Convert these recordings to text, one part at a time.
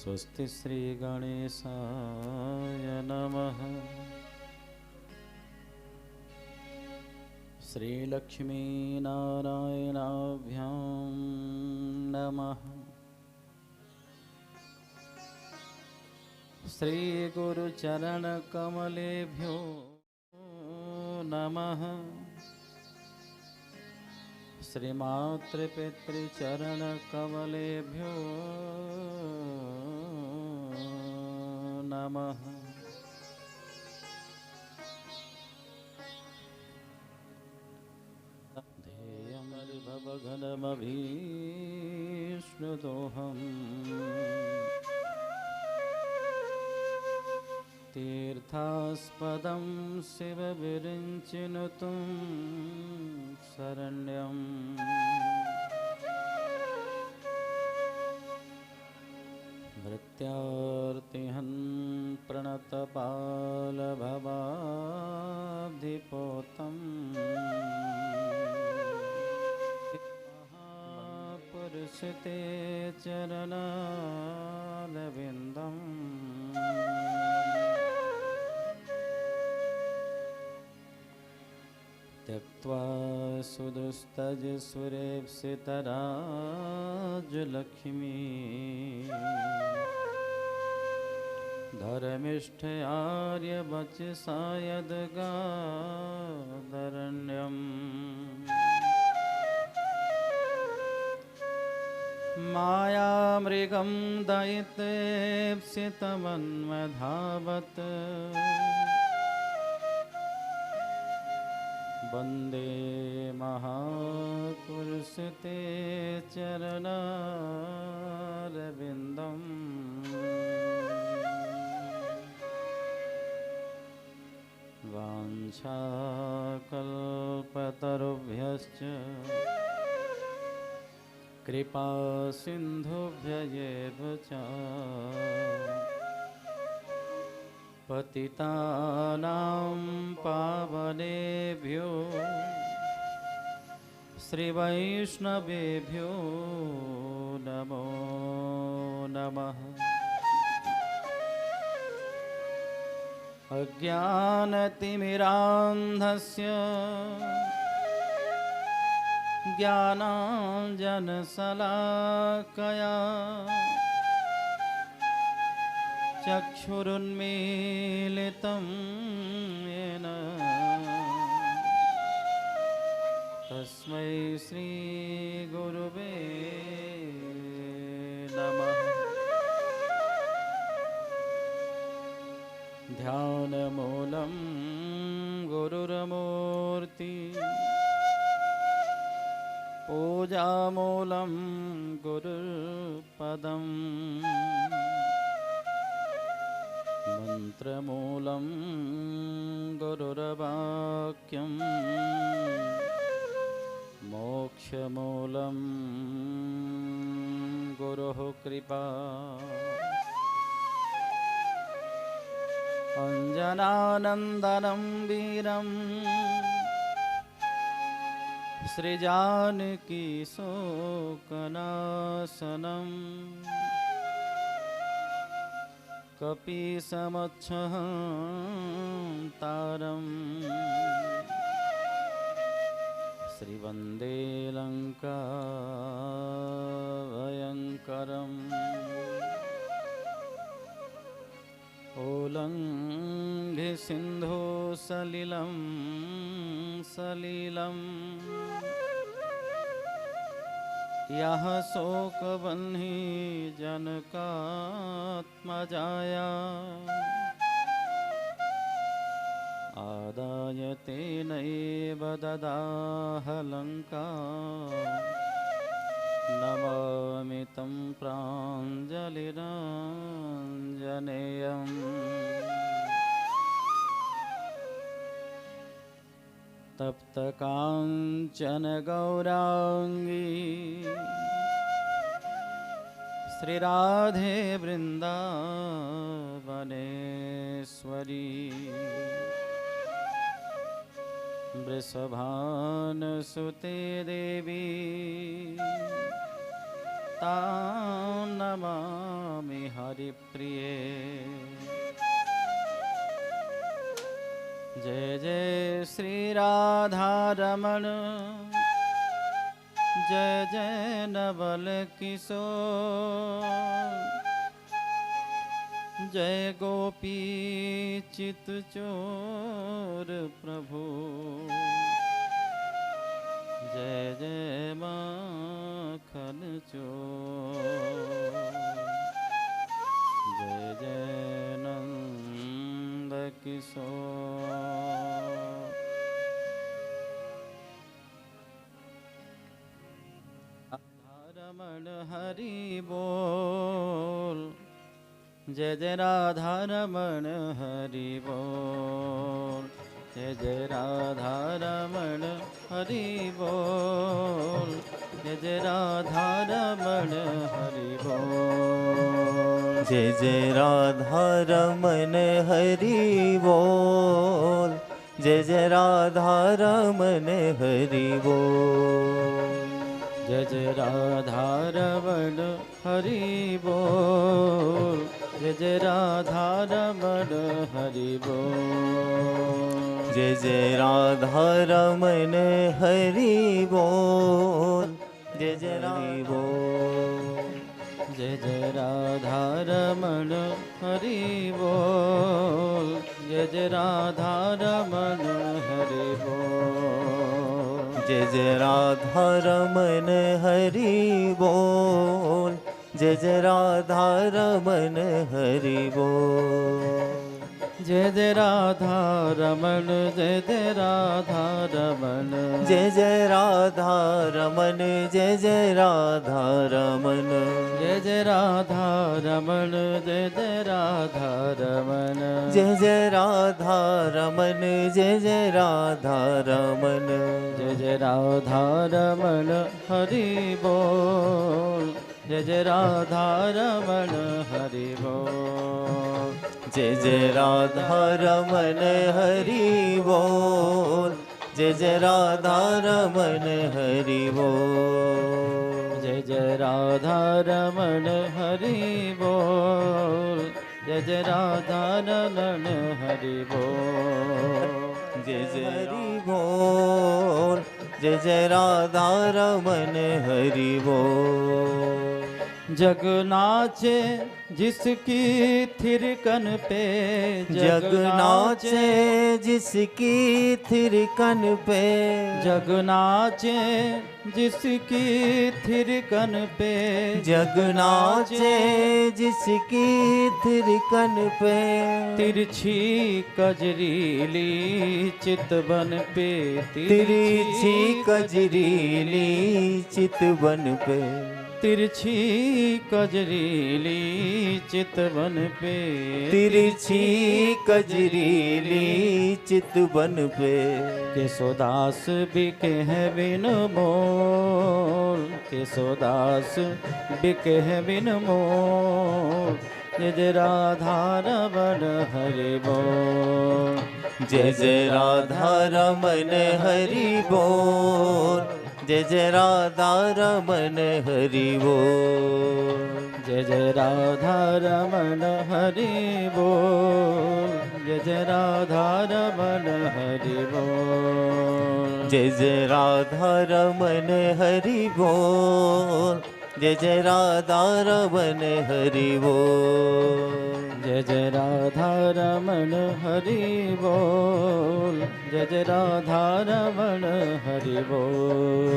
स्वस्ति श्री गणेशाय नमः। श्री लक्ष्मी नारायणाभ्यां नमः। श्री गुरुचरण कमलेभ्यो नमः। श्री मातृपितृचरण कमलेभ्यो नमः। ध्येयमरिभवघनमभीष्णुदोहम् तीर्थास्पदं शिवविरिञ्चिनुतं शरण्यम्। भृत्यार्तिहं प्रणतपालभवाब्धिपोतं महापुरुषते चरणारविन्दम्। त्यक्त्वा सुदुस्तजसुरेप्सितराजलक्ष्मी धर्मिष्ठयार्यवचसा यद्गादरण्यम्। मायामृगं दयितेप्सितमन्वधावत् वन्दे महापुरुषते चरणारविन्दम्। वाञ्छाकल्पतरुभ्यश्च कृपासिन्धुभ्यैव च पतितानां पावनेभ्यो श्रीवैष्णवेभ्यो नमो नमः। अज्ञानतिमिरान्धस्य ज्ञानाञ्जनशलाकया चक्षुरुन्मीलितं येन तस्मै श्रीगुरुवे नमः। ध्यानमूलं गुरुर्मूर्ति पूजामूलं गुरुपदम् मंत्रमूलं गुरुर्वाक्यं मोक्षमूलं गुरुः कृपा। अंजनानन्दनं वीरं श्रीजानकी शोकनाशनं कपीशमक्षहन्तारं श्रीवन्दे लङ्काभयङ्करम्। उल्लङ्घ्य सिन्धुसलिलं सलिलं यः शोकवह्नि जनकात्मजाया आदाय तेनैव ददाह लङ्का। नमामि तं प्राञ्जलिराञ्जनेयम्। तप्तकाञ्चन गौराङ्गी श्रीराधे वृन्दावनेश्वरी वृषभानुसुते देवी तां नमामि हरिप्रिये। जय जय श्री राधारमण, जय जय नवल किशोर, जय गोपी चित चोर प्रभु, जय जय माखन चोर, जय जय नंद किशोर। राधारमण हरि बोल, जय जय राधारमण हरि बोल, जय जय राधारमण हरि बोल, जय जय राधारमण हरि बोल, जय जय राधारमण हरि बोल, जय जय राधारमण हरि बोल, जय जय राधारमण हरि बोल, जय जय राधारमण हरि बोल, जय जय राधारमण हरि बोल, जय जय हरि बोल, जय जय राधारमण हरि बोल, जय जय राधारमण हरि बोल, जय जय राधारमण हरि बोल, जय जय राधारमण हरि बोल, जय जय राधारमण, जय जय राधारमण, जय जय राधारमण, जय जय राधारमण, जय जय राधारमण, जय जय राधारमण, जय जय राधारमण, जय जय राधारमण, जय जय राधारमण हरि बोल, जय जय राधारमण हरि बोल, जय जय राधारमण हरि बोल, जय जय राधारमण हरि बोल, जय जय राधारमण हरि बोल, जय जय राधारमण हरि बोल, जय जय हरि बोल, जय जय राधारमण हरि बोल, जग नाचे जिसकी थिरकन पे, जग नाचे जिसकी थिरकन पे, जग नाचे जिसकी थिरकन पे, जग नाचे जिसकी थिरकन पे, तिरछी कजरीली चितवन पे, तिरछी कजरीली चितवन पे, तिरछी कजरीली चितवन पे, तिरछी कजरीली चितवन पे, केशोदास बिके हैं बिन मोल, केशोदास बिके हैं बिन मोल, जय जय राधारमण हरि बोल, जय जय राधारमण हरि बोल, जय जय राधारमण हरि बोल, जय जय राधारमण हरि बोल, जय जय राधारमण हरि बोल, जय जय राधारमण हरि बोल, जय जय राधारमण हरि बोल, जय जय राधारमण हरि बोल, जय जय राधारमण हरि बोल,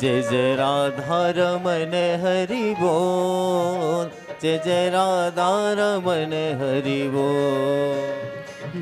जय जय राधारमण हरि बोल, जय जय राधारमण हरि बोल,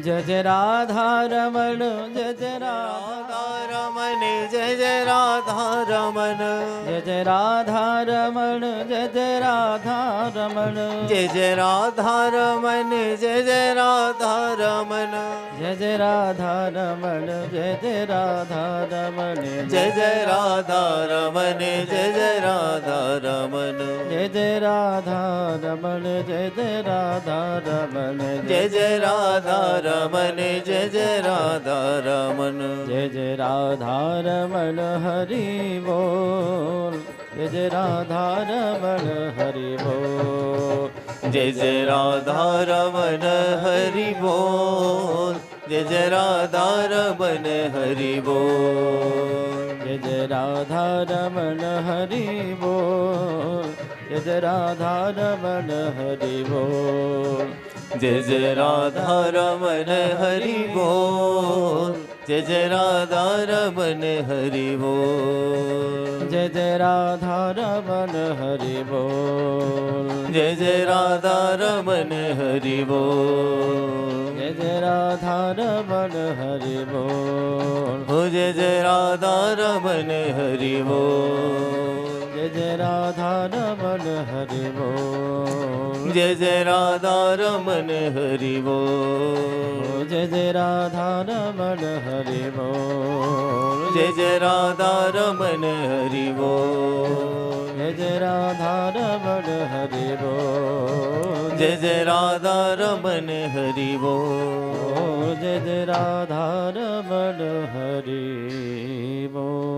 जय जय राधारमण, जय जय राधारमण, जय जय राधारमण, जय जय राधारमण, जय जय राधारमण, जय जय राधारमण, जय जय राधारमण, जय जय राधारमण, जय जय राधारमण, जय जय राधारमण, जय जय राधारमण, जय जय राधारमण, जय जय राधारमण, जय जय राधारमण, जय जय राधारमण, जय जय राधारमण हरि बोल, जय जय राधा रमण हरि बोल। जय जय राधा रमण हरि बोल। जय जय राधा रमण हरि बोल। जय जय राधा रमण हरि बोल। जय जय राधा रमण हरि बोल। जय जय राधा रमण हरि बोल। जय जय राधा रमण हरि बोल। जय जय राधा रमण हरि बोल। जय जय राधा रमण हरि बोल। जय जय राधा रमण हरि बोल। हो जय जय राधा रमण हरि बोल। जय जय राधा रमण हरि बोल। जय जय राधा रमण हरि बोल। जय जय राधा रमण हरि बोल। जय जय राधा रमण हरि बोल। जय जय राधा रमण हरि बोल। जय जय राधा रमण हरि बोल। जय जय राधा रमण हरि बोल।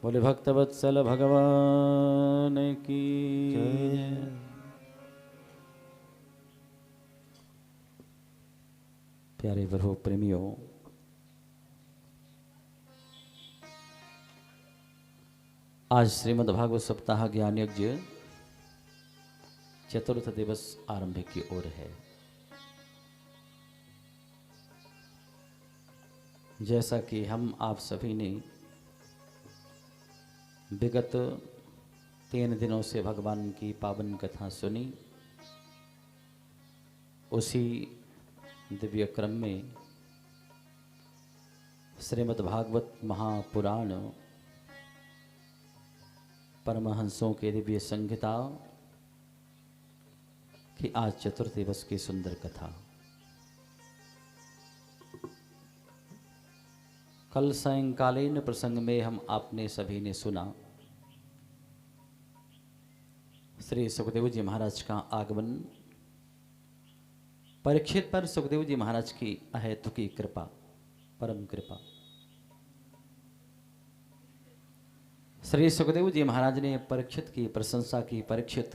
बोले भक्तवत्सल भगवान की जय। प्यारे प्रभु प्रेमियों, आज श्रीमद् भागवत सप्ताह ज्ञान यज्ञ चतुर्थ दिवस आरंभ की ओर है। जैसा कि हम आप सभी ने विगत 3 दिनों से भगवान की पावन कथा सुनी, उसी दिव्य क्रम में श्रीमद् भागवत महापुराण परमहंसों के दिव्य संहिता की आज चतुर्थ दिवस की सुंदर कथा। कल सायंकालीन प्रसंग में हम आपने सभी ने सुना श्री सुखदेव जी महाराज का आगमन, परीक्षित पर सुखदेव जी महाराज की अहेतुकी कृपा, परम कृपा। श्री सुखदेव जी महाराज ने परीक्षित की प्रशंसा की। परीक्षित,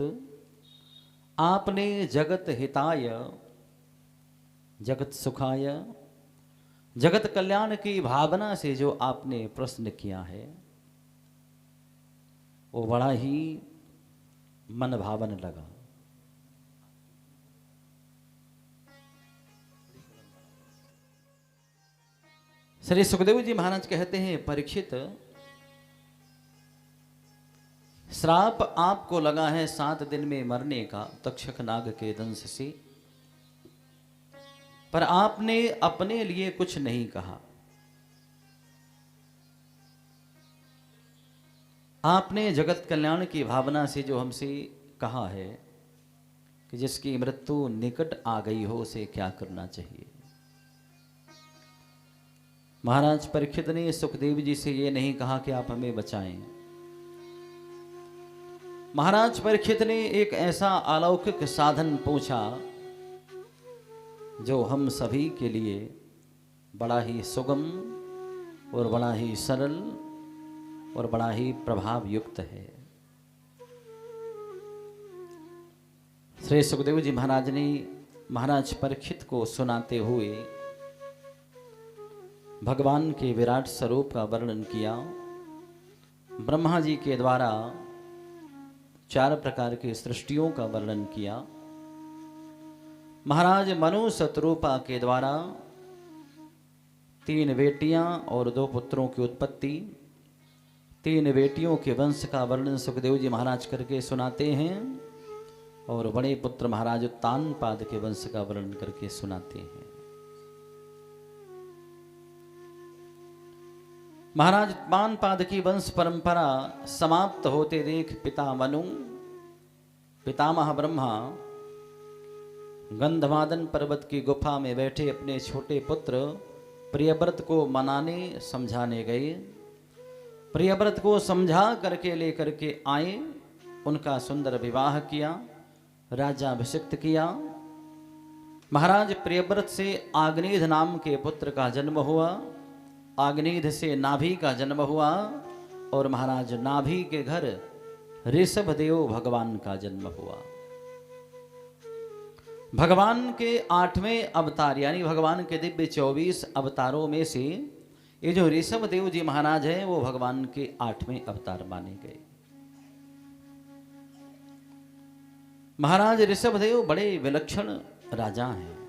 आपने जगत हिताय, जगत सुखाय, जगत कल्याण की भावना से जो आपने प्रश्न किया है वो बड़ा ही मन भावन लगा। श्री सुखदेव जी महाराज कहते हैं, परीक्षित, श्राप आपको लगा है 7 दिन में मरने का तक्षक नाग के दंश से, पर आपने अपने लिए कुछ नहीं कहा। आपने जगत कल्याण की भावना से जो हमसे कहा है कि जिसकी मृत्यु निकट आ गई हो उसे क्या करना चाहिए। महाराज परीक्षित ने सुखदेव जी से ये नहीं कहा कि आप हमें बचाएं। महाराज परीक्षित ने एक ऐसा अलौकिक साधन पूछा जो हम सभी के लिए बड़ा ही सुगम और बड़ा ही सरल और बड़ा ही प्रभाव युक्त है। श्री सुखदेव जी महाराज ने महाराज परीक्षित को सुनाते हुए भगवान के विराट स्वरूप का वर्णन किया। ब्रह्मा जी के द्वारा 4 प्रकार की सृष्टियों का वर्णन किया। महाराज मनु शतरूपा के द्वारा 3 बेटियां और 2 पुत्रों की उत्पत्ति, 3 बेटियों के वंश का वर्णन सुखदेव जी महाराज करके सुनाते हैं और बड़े पुत्र महाराज उत्तानपाद के वंश का वर्णन करके सुनाते हैं। महाराज उत्तानपाद की वंश परंपरा समाप्त होते देख पिता मनु, पितामह ब्रह्मा गंधमादन पर्वत की गुफा में बैठे अपने छोटे पुत्र प्रियव्रत को मनाने समझाने गए। प्रियव्रत को समझा करके लेकर के आए, उनका सुंदर विवाह किया, राज्याभिषिक्त किया। महाराज प्रियव्रत से आग्नेय नाम के पुत्र का जन्म हुआ। आग्नेय से नाभि का जन्म हुआ और महाराज नाभि के घर ऋषभ देव भगवान का जन्म हुआ। भगवान के 8वें अवतार यानी भगवान के दिव्य 24 अवतारों में से ये जो ऋषभ देव जी महाराज हैं वो भगवान के 8वें अवतार माने गए। महाराज ऋषभ देव बड़े विलक्षण राजा हैं।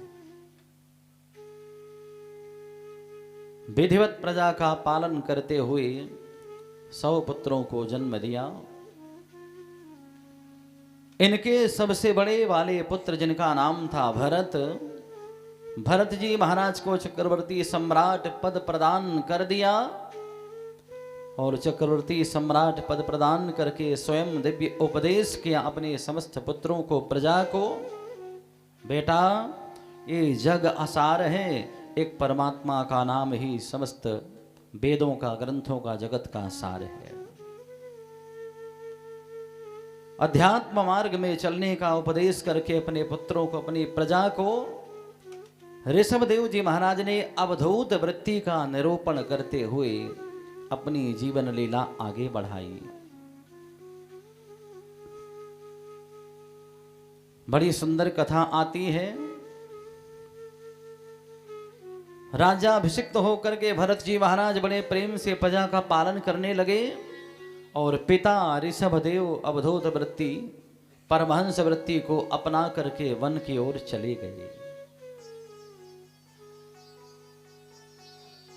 विधिवत प्रजा का पालन करते हुए 100 पुत्रों को जन्म दिया। इनके सबसे बड़े वाले पुत्र जिनका नाम था भरत, भरत जी महाराज को चक्रवर्ती सम्राट पद प्रदान कर दिया और चक्रवर्ती सम्राट पद प्रदान करके स्वयं दिव्य उपदेश किया अपने समस्त पुत्रों को, प्रजा को, बेटा ये जग असार है, एक परमात्मा का नाम ही समस्त वेदों का, ग्रंथों का, जगत का सार है। अध्यात्म मार्ग में चलने का उपदेश करके अपने पुत्रों को, अपनी प्रजा को ऋषभ देव जी महाराज ने अवधूत वृत्ति का निरूपण करते हुए अपनी जीवन लीला आगे बढ़ाई। बड़ी सुंदर कथा आती है। राजा अभिषिक्त होकर के भरत जी महाराज बड़े प्रेम से प्रजा का पालन करने लगे और पिता ऋषभ देव अवधूत वृत्ति, परमहंस वृत्ति को अपना करके वन की ओर चले गए।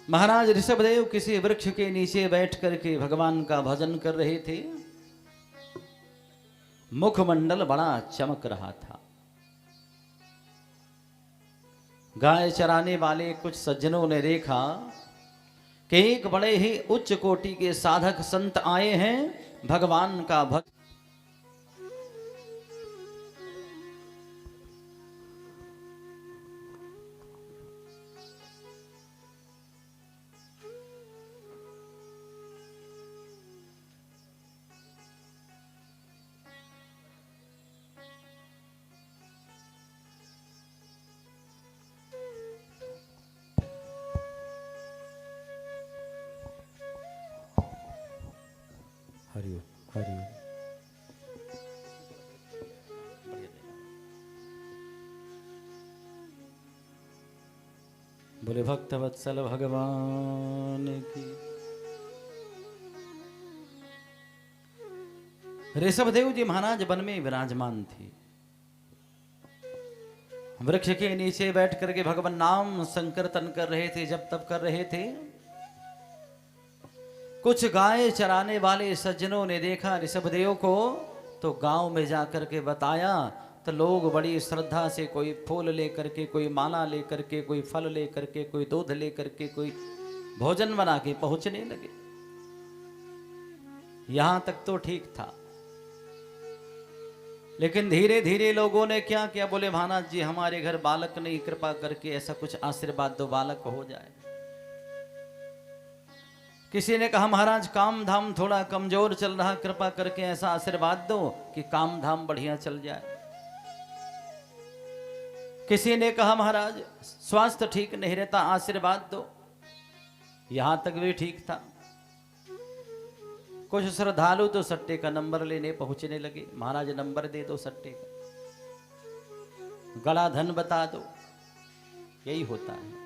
महाराज ऋषभ देव किसी वृक्ष के नीचे बैठ करके भगवान का भजन कर रहे थे। मुखमंडल बड़ा चमक रहा था। गाय चराने वाले कुछ सज्जनों ने देखा कि एक बड़े ही उच्च कोटि के साधक संत आए हैं भगवान का भक्त। हरिओम हरिओम। बोले भक्त वत्सल भगवान की। ऋषभ देव जी महाराज वन में विराजमान थे। वृक्ष के नीचे बैठ करके भगवान नाम संकीर्तन कर रहे थे, जप तप कर रहे थे। कुछ गाय चराने वाले सज्जनों ने देखा ऋषभ देव को, तो गांव में जाकर के बताया, तो लोग बड़ी श्रद्धा से कोई फूल लेकर के, कोई माला लेकर के, कोई फल लेकर के, कोई दूध लेकर के, कोई भोजन बना के पहुंचने लगे। यहां तक तो ठीक था, लेकिन धीरे धीरे लोगों ने क्या किया, बोले महाराज जी हमारे घर बालक नहीं, कृपा करके ऐसा कुछ आशीर्वाद दो, बालक हो जाए। किसी ने कहा महाराज काम धाम थोड़ा कमजोर चल रहा, कृपा करके ऐसा आशीर्वाद दो कि काम धाम बढ़िया चल जाए। किसी ने कहा महाराज स्वास्थ्य ठीक नहीं रहता, आशीर्वाद दो। यहां तक भी ठीक था। कुछ श्रद्धालु तो सट्टे का नंबर लेने पहुंचने लगे, महाराज नंबर दे दो सट्टे का, गड़ा धन बता दो। यही होता है।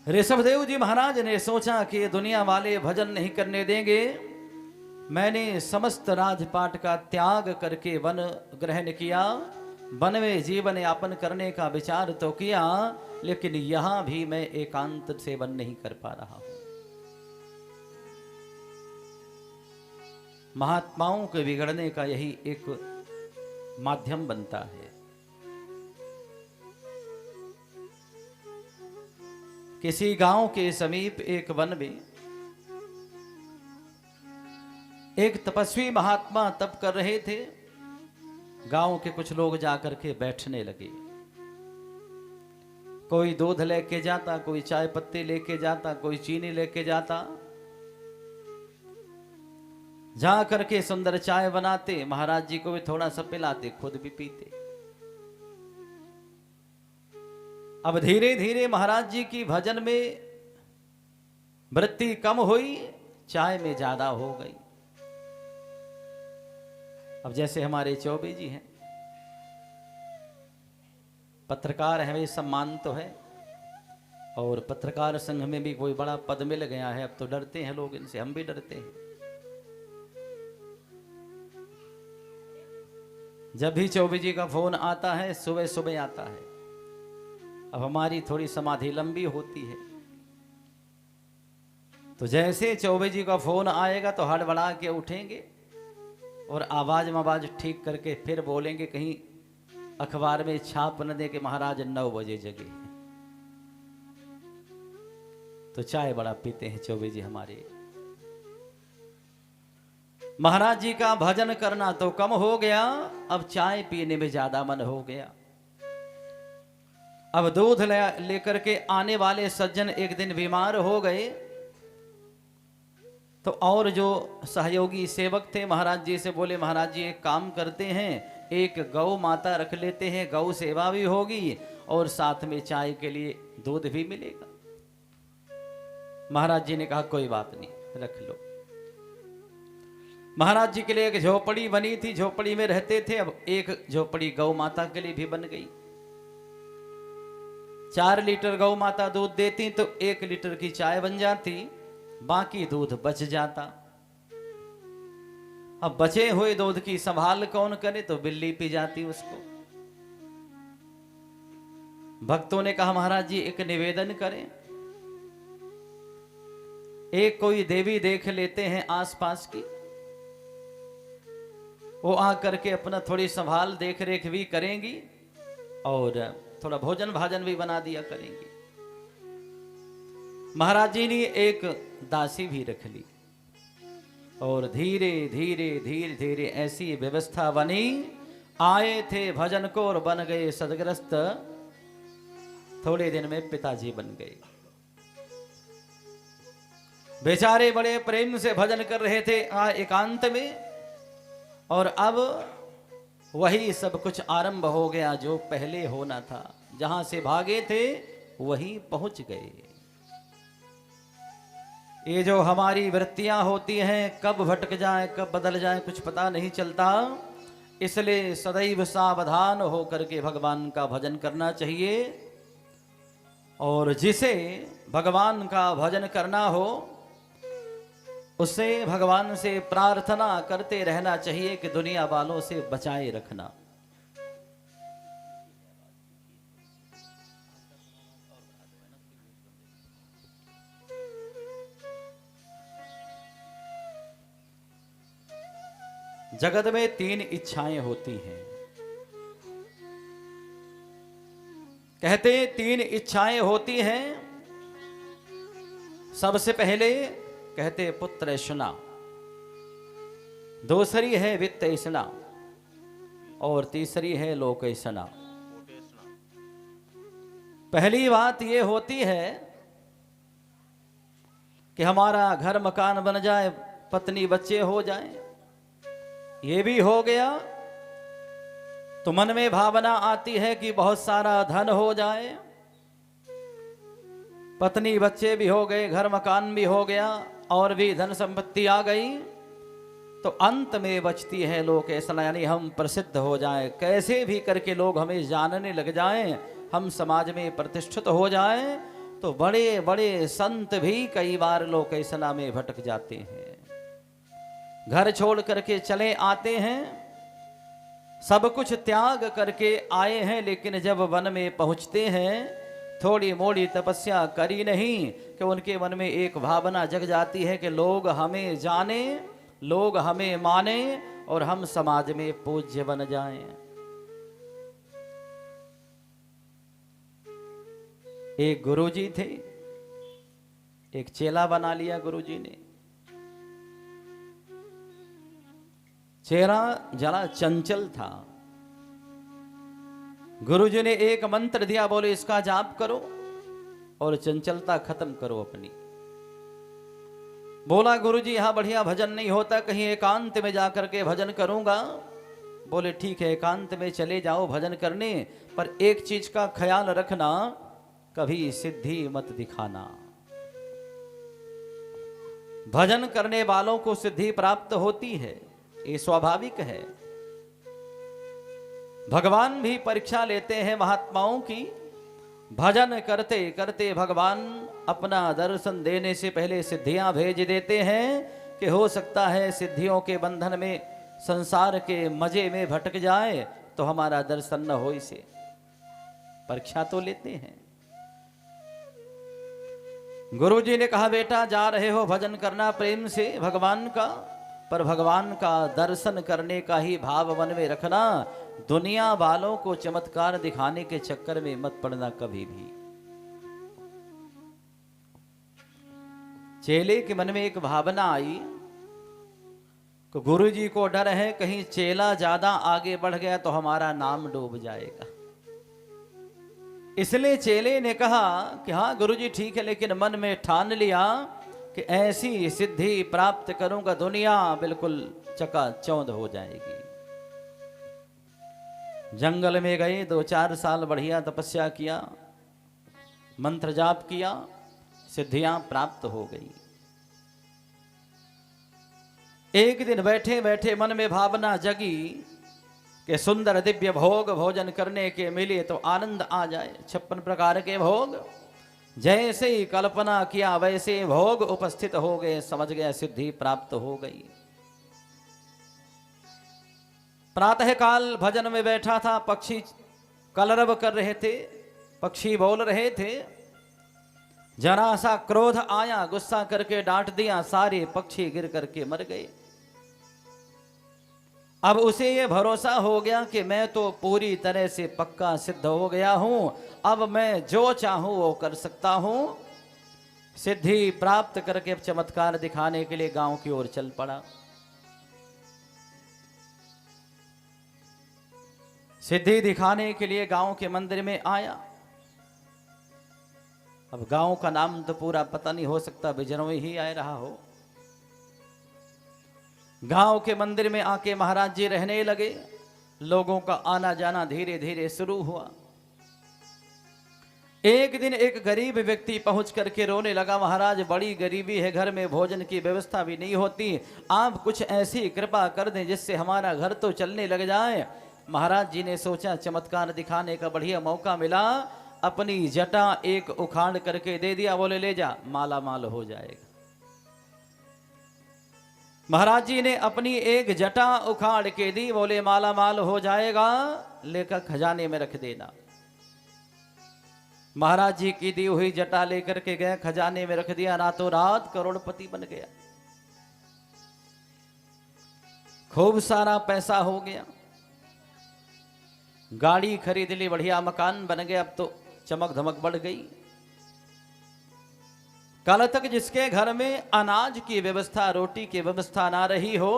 ऋषभ देव जी महाराज ने सोचा कि दुनिया वाले भजन नहीं करने देंगे, मैंने समस्त राजपाट का त्याग करके वन ग्रहण किया, वन में जीवन यापन करने का विचार तो किया, लेकिन यहां भी मैं एकांत सेवन नहीं कर पा रहा हूं। महात्माओं के बिगड़ने का यही एक माध्यम बनता है। किसी गांव के समीप एक वन में एक तपस्वी महात्मा तप कर रहे थे। गांव के कुछ लोग जाकर के बैठने लगे। कोई दूध लेके जाता, कोई चाय पत्ती लेके जाता, कोई चीनी लेके जाता। जा करके सुंदर चाय बनाते, महाराज जी को भी थोड़ा सा पिलाते, खुद भी पीते। अब धीरे धीरे महाराज जी की भजन में वृत्ति कम हुई, चाय में ज्यादा हो गई। अब जैसे हमारे चौबे जी हैं, पत्रकार हैं, वे सम्मान तो है, और पत्रकार संघ में भी कोई बड़ा पद मिल गया है, अब तो डरते हैं लोग इनसे, हम भी डरते हैं। जब भी चौबे जी का फोन आता है, सुबह सुबह आता है। अब हमारी थोड़ी समाधि लंबी होती है, तो जैसे चौबे जी का फोन आएगा तो हड़बड़ा के उठेंगे और आवाज मवाज ठीक करके फिर बोलेंगे, कहीं अखबार में छाप न दे के महाराज 9 बजे जगे। तो चाय बड़ा पीते हैं चौबे जी हमारे। महाराज जी का भजन करना तो कम हो गया, अब चाय पीने में ज्यादा मन हो गया। अब दूध लेकर के आने वाले सज्जन एक दिन बीमार हो गए, तो और जो सहयोगी सेवक थे महाराज जी से बोले, महाराज जी एक काम करते हैं, एक गौ माता रख लेते हैं, गौ सेवा भी होगी और साथ में चाय के लिए दूध भी मिलेगा। महाराज जी ने कहा कोई बात नहीं, रख लो। महाराज जी के लिए एक झोपड़ी बनी थी, झोपड़ी में रहते थे। अब एक झोपड़ी गौ माता के लिए भी बन गई। 4 लीटर गौ माता दूध देती तो 1 लीटर की चाय बन जाती, बाकी दूध बच जाता। अब बचे हुए दूध की संभाल कौन करे, तो बिल्ली पी जाती उसको। भक्तों ने कहा महाराज जी एक निवेदन करें, एक कोई देवी देख लेते हैं आसपास की, वो आकर के अपना थोड़ी संभाल देख रेख भी करेंगी और थोड़ा भोजन भाजन भी बना दिया करेंगी। महाराज जी ने एक दासी भी रख ली और धीरे धीरे धीरे धीरे ऐसी व्यवस्था बनी। आए थे भजन को और बन गए सदग्रस्त। थोड़े दिन में पिताजी बन गए। बेचारे बड़े प्रेम से भजन कर रहे थे एकांत में, और अब वही सब कुछ आरंभ हो गया जो पहले होना था। जहां से भागे थे वहीं पहुंच गए। ये जो हमारी वृत्तियां होती हैं, कब भटक जाए कब बदल जाए कुछ पता नहीं चलता। इसलिए सदैव सावधान होकर के भगवान का भजन करना चाहिए। और जिसे भगवान का भजन करना हो उससे भगवान से प्रार्थना करते रहना चाहिए कि दुनिया वालों से बचाए रखना। जगत में 3 इच्छाएं होती हैं। कहते 3 इच्छाएं होती हैं। सबसे पहले कहते पुत्र ऐसना, दूसरी है वित्त ऐसना और तीसरी है लोक ऐसना। पहली बात यह होती है कि हमारा घर मकान बन जाए, पत्नी बच्चे हो जाएं, ये भी हो गया तो मन में भावना आती है कि बहुत सारा धन हो जाए। पत्नी बच्चे भी हो गए, घर मकान भी हो गया और भी धन संपत्ति आ गई, तो अंत में बचती है लोक ऐसा, यानी हम प्रसिद्ध हो जाएं, कैसे भी करके लोग हमें जानने लग जाएं, हम समाज में प्रतिष्ठित हो जाएं। तो बड़े बड़े संत भी कई बार लोक ऐसा में भटक जाते हैं, घर छोड़ करके चले आते हैं, सब कुछ त्याग करके आए हैं, लेकिन जब वन में पहुंचते हैं थोड़ी मोड़ी तपस्या करी नहीं कि उनके मन में एक भावना जग जाती है कि लोग हमें जाने, लोग हमें माने और हम समाज में पूज्य बन जाएं। एक गुरुजी थे, एक चेला बना लिया गुरुजी ने। चेला जरा चंचल था। गुरुजी ने एक मंत्र दिया, बोले इसका जाप करो और चंचलता खत्म करो अपनी। बोला गुरुजी यहां बढ़िया भजन नहीं होता, कहीं एकांत में जाकर के भजन करूंगा। बोले ठीक है, एकांत में चले जाओ भजन करने, पर एक चीज का ख्याल रखना कभी सिद्धि मत दिखाना। भजन करने वालों को सिद्धि प्राप्त होती है, ये स्वाभाविक है। भगवान भी परीक्षा लेते हैं महात्माओं की। भजन करते करते भगवान अपना दर्शन देने से पहले सिद्धियां भेज देते हैं कि हो सकता है सिद्धियों के बंधन में, संसार के मजे में भटक जाए तो हमारा दर्शन न हो। इसे परीक्षा तो लेते हैं। गुरु जी ने कहा बेटा जा रहे हो भजन करना प्रेम से भगवान का, पर भगवान का दर्शन करने का ही भाव मन में रखना। दुनिया वालों को चमत्कार दिखाने के चक्कर में मत पड़ना कभी भी। चेले के मन में एक भावना आई कि गुरु जी को डर है कहीं चेला ज्यादा आगे बढ़ गया तो हमारा नाम डूब जाएगा। इसलिए चेले ने कहा कि हाँ गुरुजी ठीक है, लेकिन मन में ठान लिया कि ऐसी सिद्धि प्राप्त करूंगा दुनिया बिल्कुल चकाचौंध हो जाएगी। जंगल में गए, 2-4 साल बढ़िया तपस्या किया, मंत्र जाप किया, सिद्धियां प्राप्त हो गई। एक दिन बैठे बैठे मन में भावना जगी कि सुंदर दिव्य भोग भोजन करने के मिले तो आनंद आ जाए। 56 प्रकार के भोग, जैसे ही कल्पना किया वैसे भोग उपस्थित हो गए। समझ गया सिद्धि प्राप्त हो गई। प्रातः काल भजन में बैठा था, पक्षी कलरव कर रहे थे, पक्षी बोल रहे थे। जरा सा क्रोध आया, गुस्सा करके डांट दिया, सारे पक्षी गिर करके मर गए। अब उसे ये भरोसा हो गया कि मैं तो पूरी तरह से पक्का सिद्ध हो गया हूं, अब मैं जो चाहूं वो कर सकता हूं। सिद्धि प्राप्त करके चमत्कार दिखाने के लिए गांव की ओर चल पड़ा। सिद्धि दिखाने के लिए गांव के मंदिर में आया। अब गांव का नाम तो पूरा पता नहीं, हो सकता बिजनौई ही आ रहा हो। गांव के मंदिर में आके महाराज जी रहने लगे। लोगों का आना जाना धीरे धीरे शुरू हुआ। एक दिन एक गरीब व्यक्ति पहुंच करके रोने लगा, महाराज बड़ी गरीबी है, घर में भोजन की व्यवस्था भी नहीं होती, आप कुछ ऐसी कृपा कर दें जिससे हमारा घर तो चलने लग जाए। महाराज जी ने सोचा चमत्कार दिखाने का बढ़िया मौका मिला, अपनी जटा एक उखाड़ करके दे दिया, बोले ले जा, माला माल हो जाएगा। महाराज जी ने अपनी एक जटा उखाड़ के दी, बोले माला माल हो जाएगा, लेकर खजाने में रख देना। महाराज जी की दी हुई जटा लेकर के गए, खजाने में रख दिया, रातों रात करोड़पति बन गया। खूब सारा पैसा हो गया, गाड़ी खरीद ली, बढ़िया मकान बन गया। अब तो चमक धमक बढ़ गई। कल तक जिसके घर में अनाज की व्यवस्था, रोटी की व्यवस्था ना रही हो,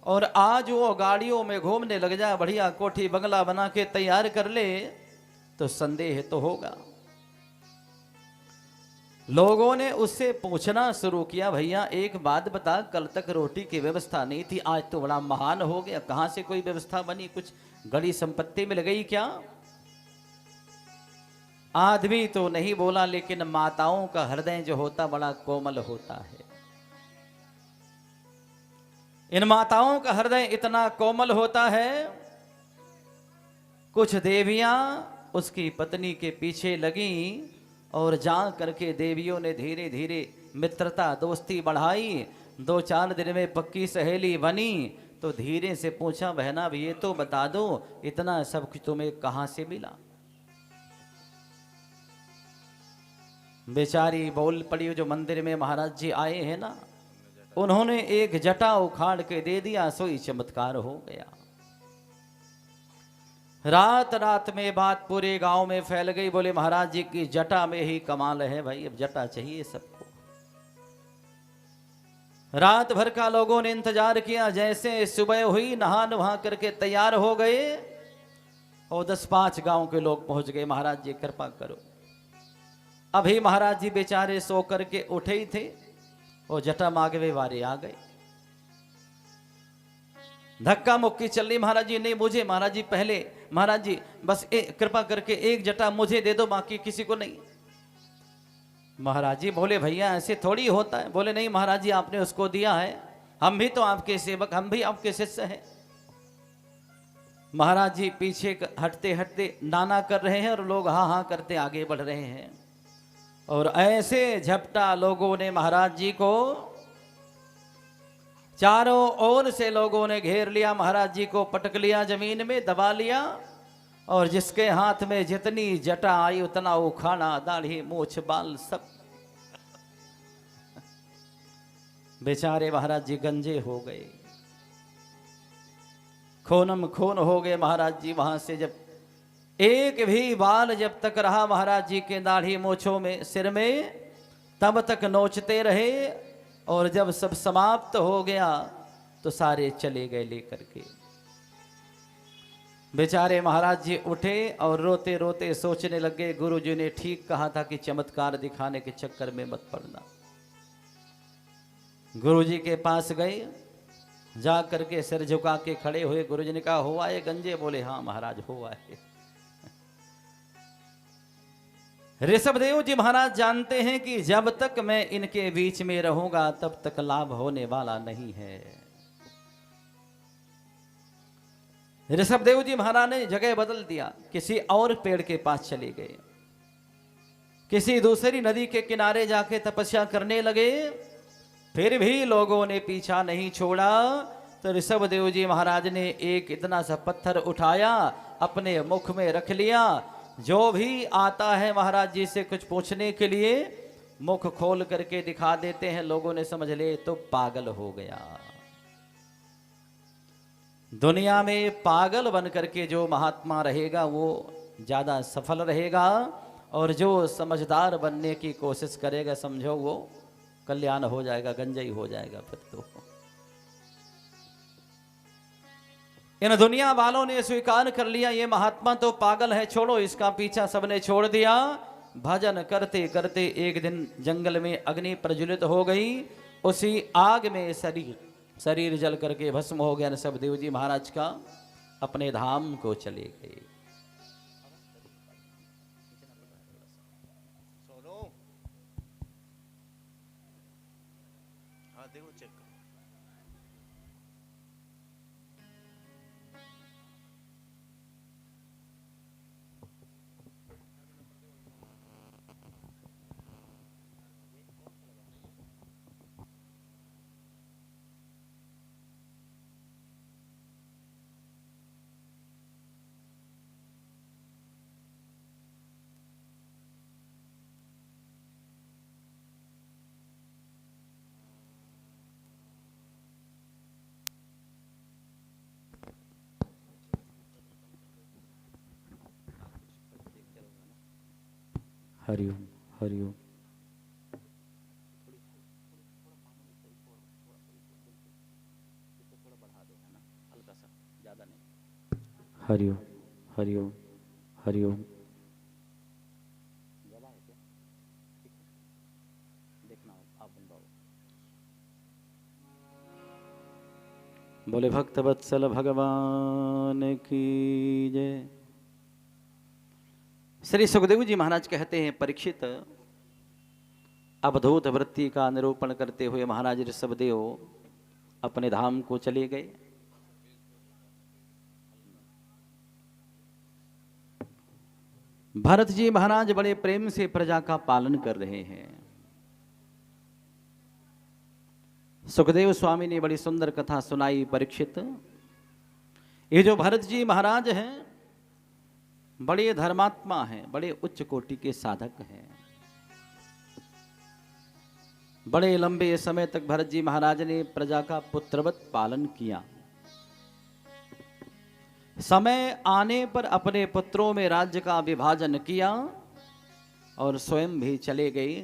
और आज वो गाड़ियों में घूमने लग जाए, बढ़िया कोठी बंगला बना के तैयार कर ले, तो संदेह तो होगा। लोगों ने उससे पूछना शुरू किया, भैया एक बात बता, कल तक रोटी की व्यवस्था नहीं थी, आज तो बड़ा महान हो गया, कहां से कोई व्यवस्था बनी, कुछ गड़ी संपत्ति मिल गई क्या? आदमी तो नहीं बोला, लेकिन माताओं का हृदय जो होता बड़ा कोमल होता है। इन माताओं का हृदय इतना कोमल होता है, कुछ देवियां उसकी पत्नी के पीछे लगी और जा करके देवियों ने धीरे धीरे मित्रता दोस्ती बढ़ाई। 2-4 दिन में पक्की सहेली बनी। तो धीरे से पूछा, बहना भी ये तो बता दो, इतना सब कुछ तुम्हें कहां से मिला? बेचारी बोल पड़ी, जो मंदिर में महाराज जी आए हैं ना, उन्होंने एक जटा उखाड़ के दे दिया, सोई चमत्कार हो गया। रात रात में बात पूरे गांव में फैल गई, बोले महाराज जी की जटा में ही कमाल है भाई, अब जटा चाहिए सबको। रात भर का लोगों ने इंतजार किया, जैसे सुबह हुई नहा नुहा करके तैयार हो गए, और 10-5 गांव के लोग पहुंच गए, महाराज जी कृपा करो। अभी महाराज जी बेचारे सो करके उठे ही थे, और जटा मांगवे वाले आ गए। धक्का मुक्की चल रही, महाराज जी नहीं मुझे, महाराज जी पहले, महाराज जी बस कृपा करके एक जटा मुझे दे दो, बाकी किसी को नहीं। महाराज जी बोले भैया ऐसे थोड़ी होता है। बोले नहीं महाराज जी आपने उसको दिया है, हम भी तो आपके सेवक, हम भी आपके शिष्य हैं। महाराज जी पीछे हटते हटते नाना कर रहे हैं और लोग हाँ हाँ करते आगे बढ़ रहे हैं। और ऐसे झपटा लोगों ने महाराज जी को, चारों ओर से लोगों ने घेर लिया, महाराज जी को पटक लिया, जमीन में दबा लिया। और जिसके हाथ में जितनी जटा आई उतना उखाड़ा, दाढ़ी मूछ बाल सब। बेचारे महाराज जी गंजे हो गए, खूनम खून हो गए महाराज जी। वहां से जब एक भी बाल जब तक रहा महाराज जी के दाढ़ी मूछों में, सिर में, तब तक नोचते रहे। और जब सब समाप्त हो गया तो सारे चले गए लेकर के। बेचारे महाराज जी उठे और रोते रोते सोचने लगे, गुरु जी ने ठीक कहा था कि चमत्कार दिखाने के चक्कर में मत पड़ना। गुरु जी के पास गए, जा करके सिर झुका के खड़े हुए। गुरु जी ने कहा हुआ है गंजे? बोले हाँ महाराज हुआ है। ऋषभदेव जी महाराज जानते हैं कि जब तक मैं इनके बीच में रहूंगा तब तक लाभ होने वाला नहीं है। ऋषभदेव जी महाराज ने जगह बदल दिया, किसी और पेड़ के पास चले गए, किसी दूसरी नदी के किनारे जाके तपस्या करने लगे। फिर भी लोगों ने पीछा नहीं छोड़ा। तो ऋषभदेव जी महाराज ने एक इतना सा पत्थर उठाया, अपने मुख में रख लिया। जो भी आता है महाराज जी से कुछ पूछने के लिए मुख खोल करके दिखा देते हैं। लोगों ने समझ ले तो पागल हो गया। दुनिया में पागल बन करके जो महात्मा रहेगा वो ज्यादा सफल रहेगा, और जो समझदार बनने की कोशिश करेगा समझो वो कल्याण हो जाएगा, गंजई हो जाएगा। फिर तो इन दुनिया वालों ने स्वीकार कर लिया ये महात्मा तो पागल है, छोड़ो इसका पीछा। सबने छोड़ दिया। भजन करते करते एक दिन जंगल में अग्नि प्रज्वलित हो गई। उसी आग में शरीर जल करके भस्म हो गया। ऋषभदेव जी महाराज का अपने धाम को चले गए। हरिओम हरिओम। हरिओम हरिओम हरिओम। बोले भक्त वत्सल भगवान की जय। श्री सुखदेव जी महाराज कहते हैं, परीक्षित, अवधूत वृत्ति का निरूपण करते हुए महाराज ऋषभदेव अपने धाम को चले गए। भरत जी महाराज बड़े प्रेम से प्रजा का पालन कर रहे हैं। सुखदेव स्वामी ने बड़ी सुंदर कथा सुनाई। परीक्षित, ये जो भरत जी महाराज हैं बड़े धर्मात्मा हैं, बड़े उच्च कोटि के साधक हैं। बड़े लंबे समय तक भरत जी महाराज ने प्रजा का पुत्रवत पालन किया। समय आने पर अपने पुत्रों में राज्य का विभाजन किया और स्वयं भी चले गए।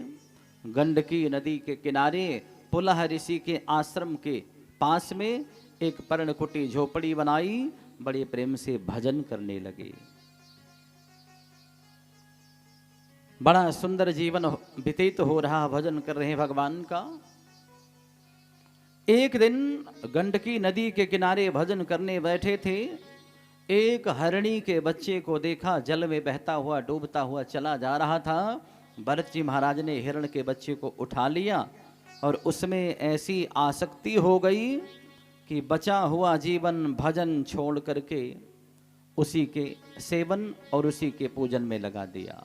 गंडकी नदी के किनारे पुलह ऋषि के आश्रम के पास में एक पर्णकुटी झोपड़ी बनाई। बड़े प्रेम से भजन करने लगे। बड़ा सुंदर जीवन व्यतीत हो रहा, भजन कर रहे हैं भगवान का। एक दिन गंडकी नदी के किनारे भजन करने बैठे थे। एक हरिणी के बच्चे को देखा, जल में बहता हुआ डूबता हुआ चला जा रहा था। भरत जी महाराज ने हिरण के बच्चे को उठा लिया और उसमें ऐसी आसक्ति हो गई कि बचा हुआ जीवन भजन छोड़ करके उसी के सेवन और उसी के पूजन में लगा दिया।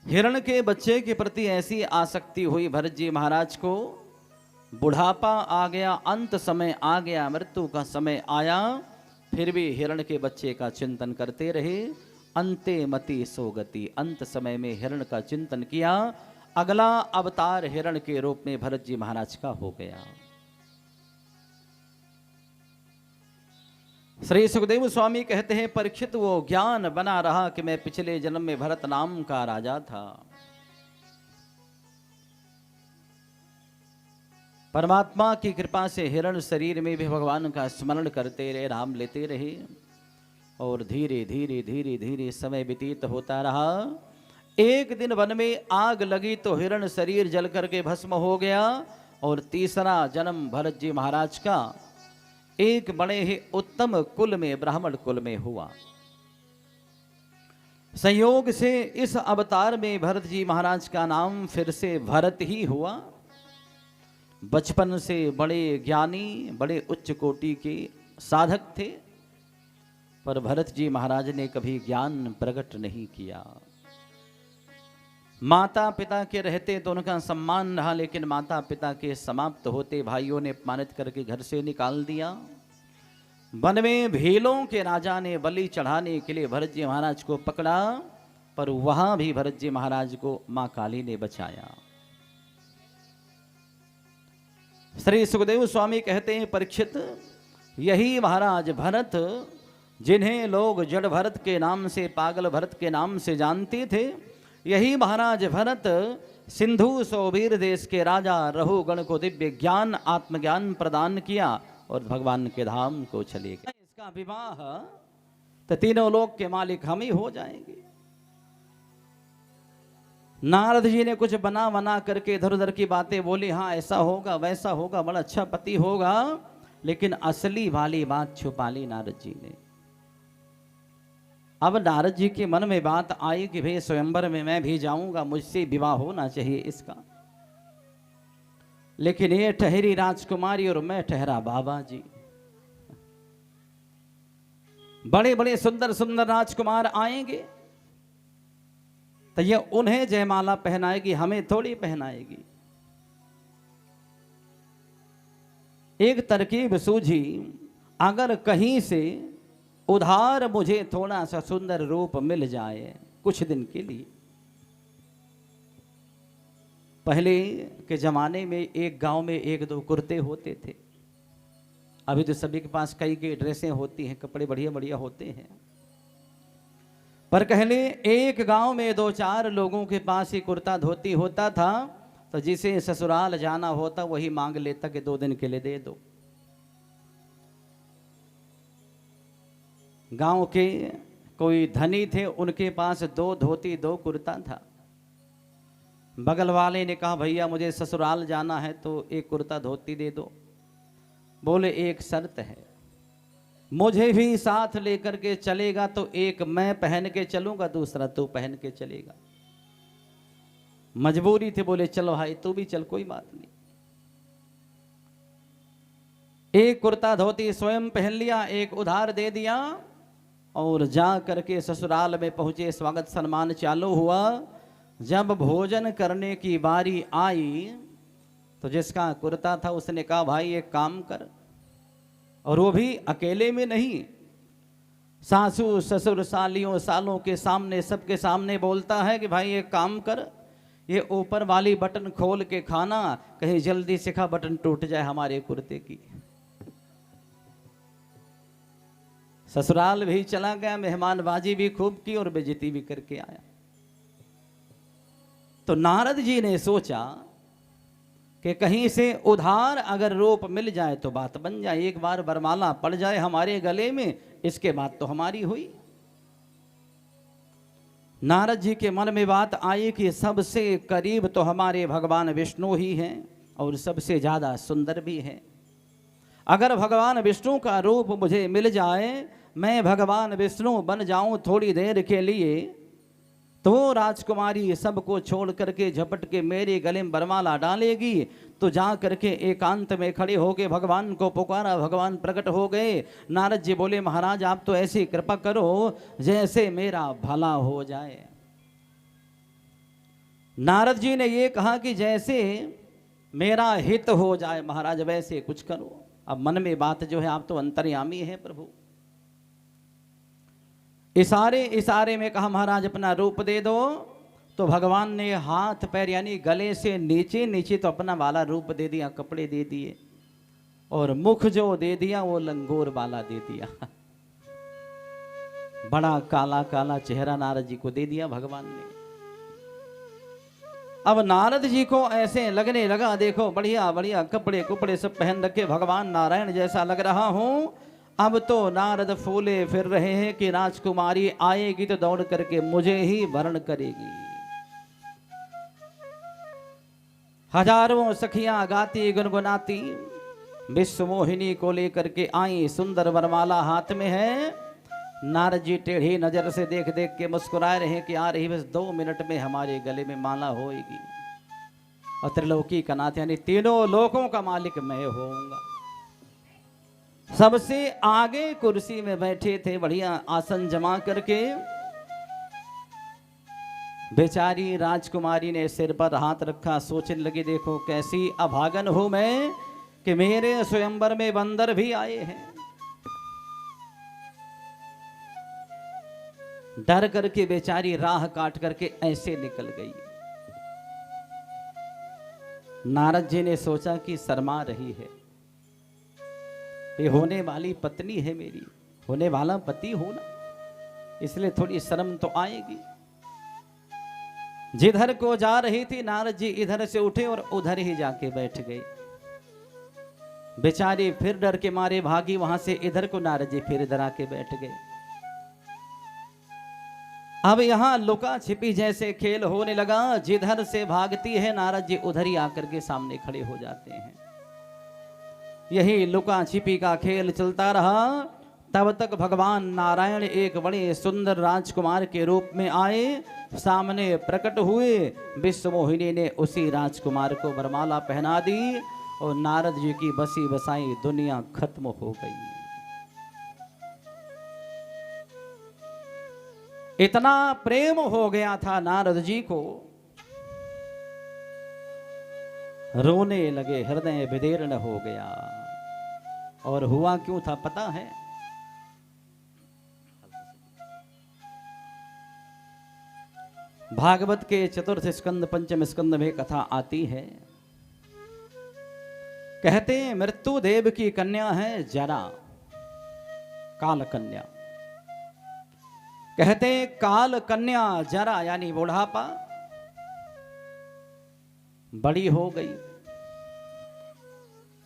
हिरण के बच्चे के प्रति ऐसी आसक्ति हुई भरत जी महाराज को, बुढ़ापा आ गया, अंत समय आ गया, मृत्यु का समय आया, फिर भी हिरण के बच्चे का चिंतन करते रहे। अंते मति सोगति, अंत समय में हिरण का चिंतन किया। अगला अवतार हिरण के रूप में भरत जी महाराज का हो गया। श्री सुखदेव स्वामी कहते हैं, परीक्षित वो ज्ञान बना रहा कि मैं पिछले जन्म में भरत नाम का राजा था। परमात्मा की कृपा से हिरण शरीर में भी भगवान का स्मरण करते रहे, नाम लेते रहे और धीरे धीरे धीरे धीरे समय व्यतीत होता रहा। एक दिन वन में आग लगी तो हिरण शरीर जल करके भस्म हो गया और तीसरा जन्म भरत जी महाराज का एक बड़े ही उत्तम कुल में, ब्राह्मण कुल में हुआ। संयोग से इस अवतार में भरत जी महाराज का नाम फिर से भरत ही हुआ। बचपन से बड़े ज्ञानी, बड़े उच्च कोटि के साधक थे, पर भरत जी महाराज ने कभी ज्ञान प्रकट नहीं किया। माता पिता के रहते तो उनका सम्मान रहा, लेकिन माता पिता के समाप्त होते भाइयों ने अपमानित करके घर से निकाल दिया। वन में भीलों के राजा ने बलि चढ़ाने के लिए भरत जी महाराज को पकड़ा, पर वहां भी भरत जी महाराज को मां काली ने बचाया। श्री सुखदेव स्वामी कहते हैं, परीक्षित यही महाराज भरत, जिन्हें लोग जड़ भरत के नाम से, पागल भरत के नाम से जानते थे, यही महाराज भरत सिंधु सौबीर देश के राजा रहुगण को दिव्य ज्ञान, आत्मज्ञान प्रदान किया और भगवान के धाम को चले गए। इसका विवाह तो तीनों लोक के मालिक हम ही हो जाएंगे। नारद जी ने कुछ बना करके इधर उधर की बातें बोली, हाँ ऐसा होगा वैसा होगा, बड़ा अच्छा पति होगा, लेकिन असली वाली बात छुपा ली नारद जी ने। अब नारद जी के मन में बात आई कि भाई स्वयंवर में मैं भी जाऊंगा, मुझसे विवाह होना चाहिए इसका, लेकिन ये ठहरी राजकुमारी और मैं ठहरा बाबा जी। बड़े बड़े सुंदर सुंदर राजकुमार आएंगे तो ये उन्हें जयमाला पहनाएगी, हमें थोड़ी पहनाएगी। एक तरकीब सूझी, अगर कहीं से उधार मुझे थोड़ा सा सुंदर रूप मिल जाए कुछ दिन के लिए। पहले के जमाने में एक गांव में एक दो कुर्ते होते थे, अभी तो सभी के पास कई कई ड्रेसें होती हैं, कपड़े बढ़िया बढ़िया होते हैं, पर पहले एक गांव में दो चार लोगों के पास ही कुर्ता धोती होता था, तो जिसे ससुराल जाना होता वही मांग लेता कि 2 दिन के लिए दे दो। गांव के कोई धनी थे, उनके पास 2 धोती 2 कुर्ता था। बगल वाले ने कहा, भैया मुझे ससुराल जाना है तो 1 कुर्ता धोती दे दो। बोले एक शर्त है, मुझे भी साथ लेकर के चलेगा तो एक मैं पहन के चलूंगा, दूसरा तू पहन के चलेगा। मजबूरी थी, बोले चलो भाई तू भी चल, कोई बात नहीं। एक कुर्ता धोती स्वयं पहन लिया, एक उधार दे दिया और जा करके ससुराल में पहुंचे। स्वागत सम्मान चालू हुआ। जब भोजन करने की बारी आई तो जिसका कुर्ता था उसने कहा, भाई एक काम कर, और वो भी अकेले में नहीं, सासू ससुर सालियों सालों के सामने, सबके सामने बोलता है कि भाई एक काम कर, ये ऊपर वाली बटन खोल के खाना, कहीं जल्दी से खा बटन टूट जाए हमारे कुर्ते की। ससुराल भी चला गया, मेहमानबाजी भी खूब की और बेइज्जती भी करके आया। तो नारद जी ने सोचा कि कहीं से उधार अगर रूप मिल जाए तो बात बन जाए, एक बार बरमाला पड़ जाए हमारे गले में, इसके बाद तो हमारी हुई। नारद जी के मन में बात आई कि सबसे करीब तो हमारे भगवान विष्णु ही हैं और सबसे ज्यादा सुंदर भी हैं। अगर भगवान विष्णु का रूप मुझे मिल जाए, मैं भगवान विष्णु बन जाऊं थोड़ी देर के लिए, तो राजकुमारी सबको छोड़ करके झपट के मेरे गले में बरमाला डालेगी। तो जा करके एकांत में खड़े होके भगवान को पुकारा, भगवान प्रकट हो गए। नारद जी बोले महाराज आप तो ऐसी कृपा करो जैसे मेरा भला हो जाए। नारद जी ने ये कहा कि जैसे मेरा हित हो जाए महाराज वैसे कुछ करो। अब मन में बात जो है, आप तो अंतर्यामी है प्रभु। इशारे इशारे में कहा महाराज अपना रूप दे दो। तो भगवान ने हाथ पैर यानी गले से नीचे नीचे तो अपना वाला रूप दे दिया, कपड़े दे दिए, और मुख जो दे दिया वो लंगोर वाला दे दिया। बड़ा काला काला चेहरा नारद जी को दे दिया भगवान ने। अब नारद जी को ऐसे लगने लगा, देखो बढ़िया बढ़िया कपड़े कुपड़े सब पहन रखे, भगवान नारायण जैसा लग रहा हूं। अब तो नारद फूले फिर रहे हैं कि राजकुमारी आएगी तो दौड़ करके मुझे ही वर्ण करेगी। हजारों सखियां गाती गुनगुनाती विश्व मोहिनी को लेकर के आई, सुंदर वरमाला हाथ में है। नारद जी टेढ़ी नजर से देख देख के मुस्कुरा रहे हैं कि आ रही बस 2 मिनट में हमारे गले में माला होएगी और त्रिलोकी का नाथ यानी तीनों लोकों का मालिक मैं होऊंगा। सबसे आगे कुर्सी में बैठे थे, बढ़िया आसन जमा करके। बेचारी राजकुमारी ने सिर पर हाथ रखा, सोचने लगी देखो कैसी अभागन हूं मैं कि मेरे स्वयंवर में बंदर भी आए हैं। डर करके बेचारी राह काट करके ऐसे निकल गई। नारद जी ने सोचा कि शर्मा रही है, ये होने वाली पत्नी है मेरी, होने वाला पति हो ना, इसलिए थोड़ी शर्म तो आएगी। जिधर को जा रही थी नारद जी इधर से उठे और उधर ही जाके बैठ गए। बेचारी फिर डर के मारे भागी वहां से इधर को, नारद जी फिर इधर आके बैठ गए। अब यहां लुका छिपी जैसे खेल होने लगा, जिधर से भागती है नारद जी उधर ही आकर के सामने खड़े हो जाते हैं। यही लुका छिपी का खेल चलता रहा। तब तक भगवान नारायण एक बड़े सुंदर राजकुमार के रूप में आए, सामने प्रकट हुए। विश्व मोहिनी ने उसी राजकुमार को वरमाला पहना दी और नारद जी की बसी बसाई दुनिया खत्म हो गई। इतना प्रेम हो गया था नारद जी को, रोने लगे, हृदय विदीर्ण हो गया। और हुआ क्यों था पता है? भागवत के चतुर्थ स्कंद पंचम स्कंद में कथा आती है। कहते हैं मृत्यु देव की कन्या है जरा, काल कन्या। कहते हैं काल कन्या जरा यानी बुढ़ापा, बड़ी हो गई।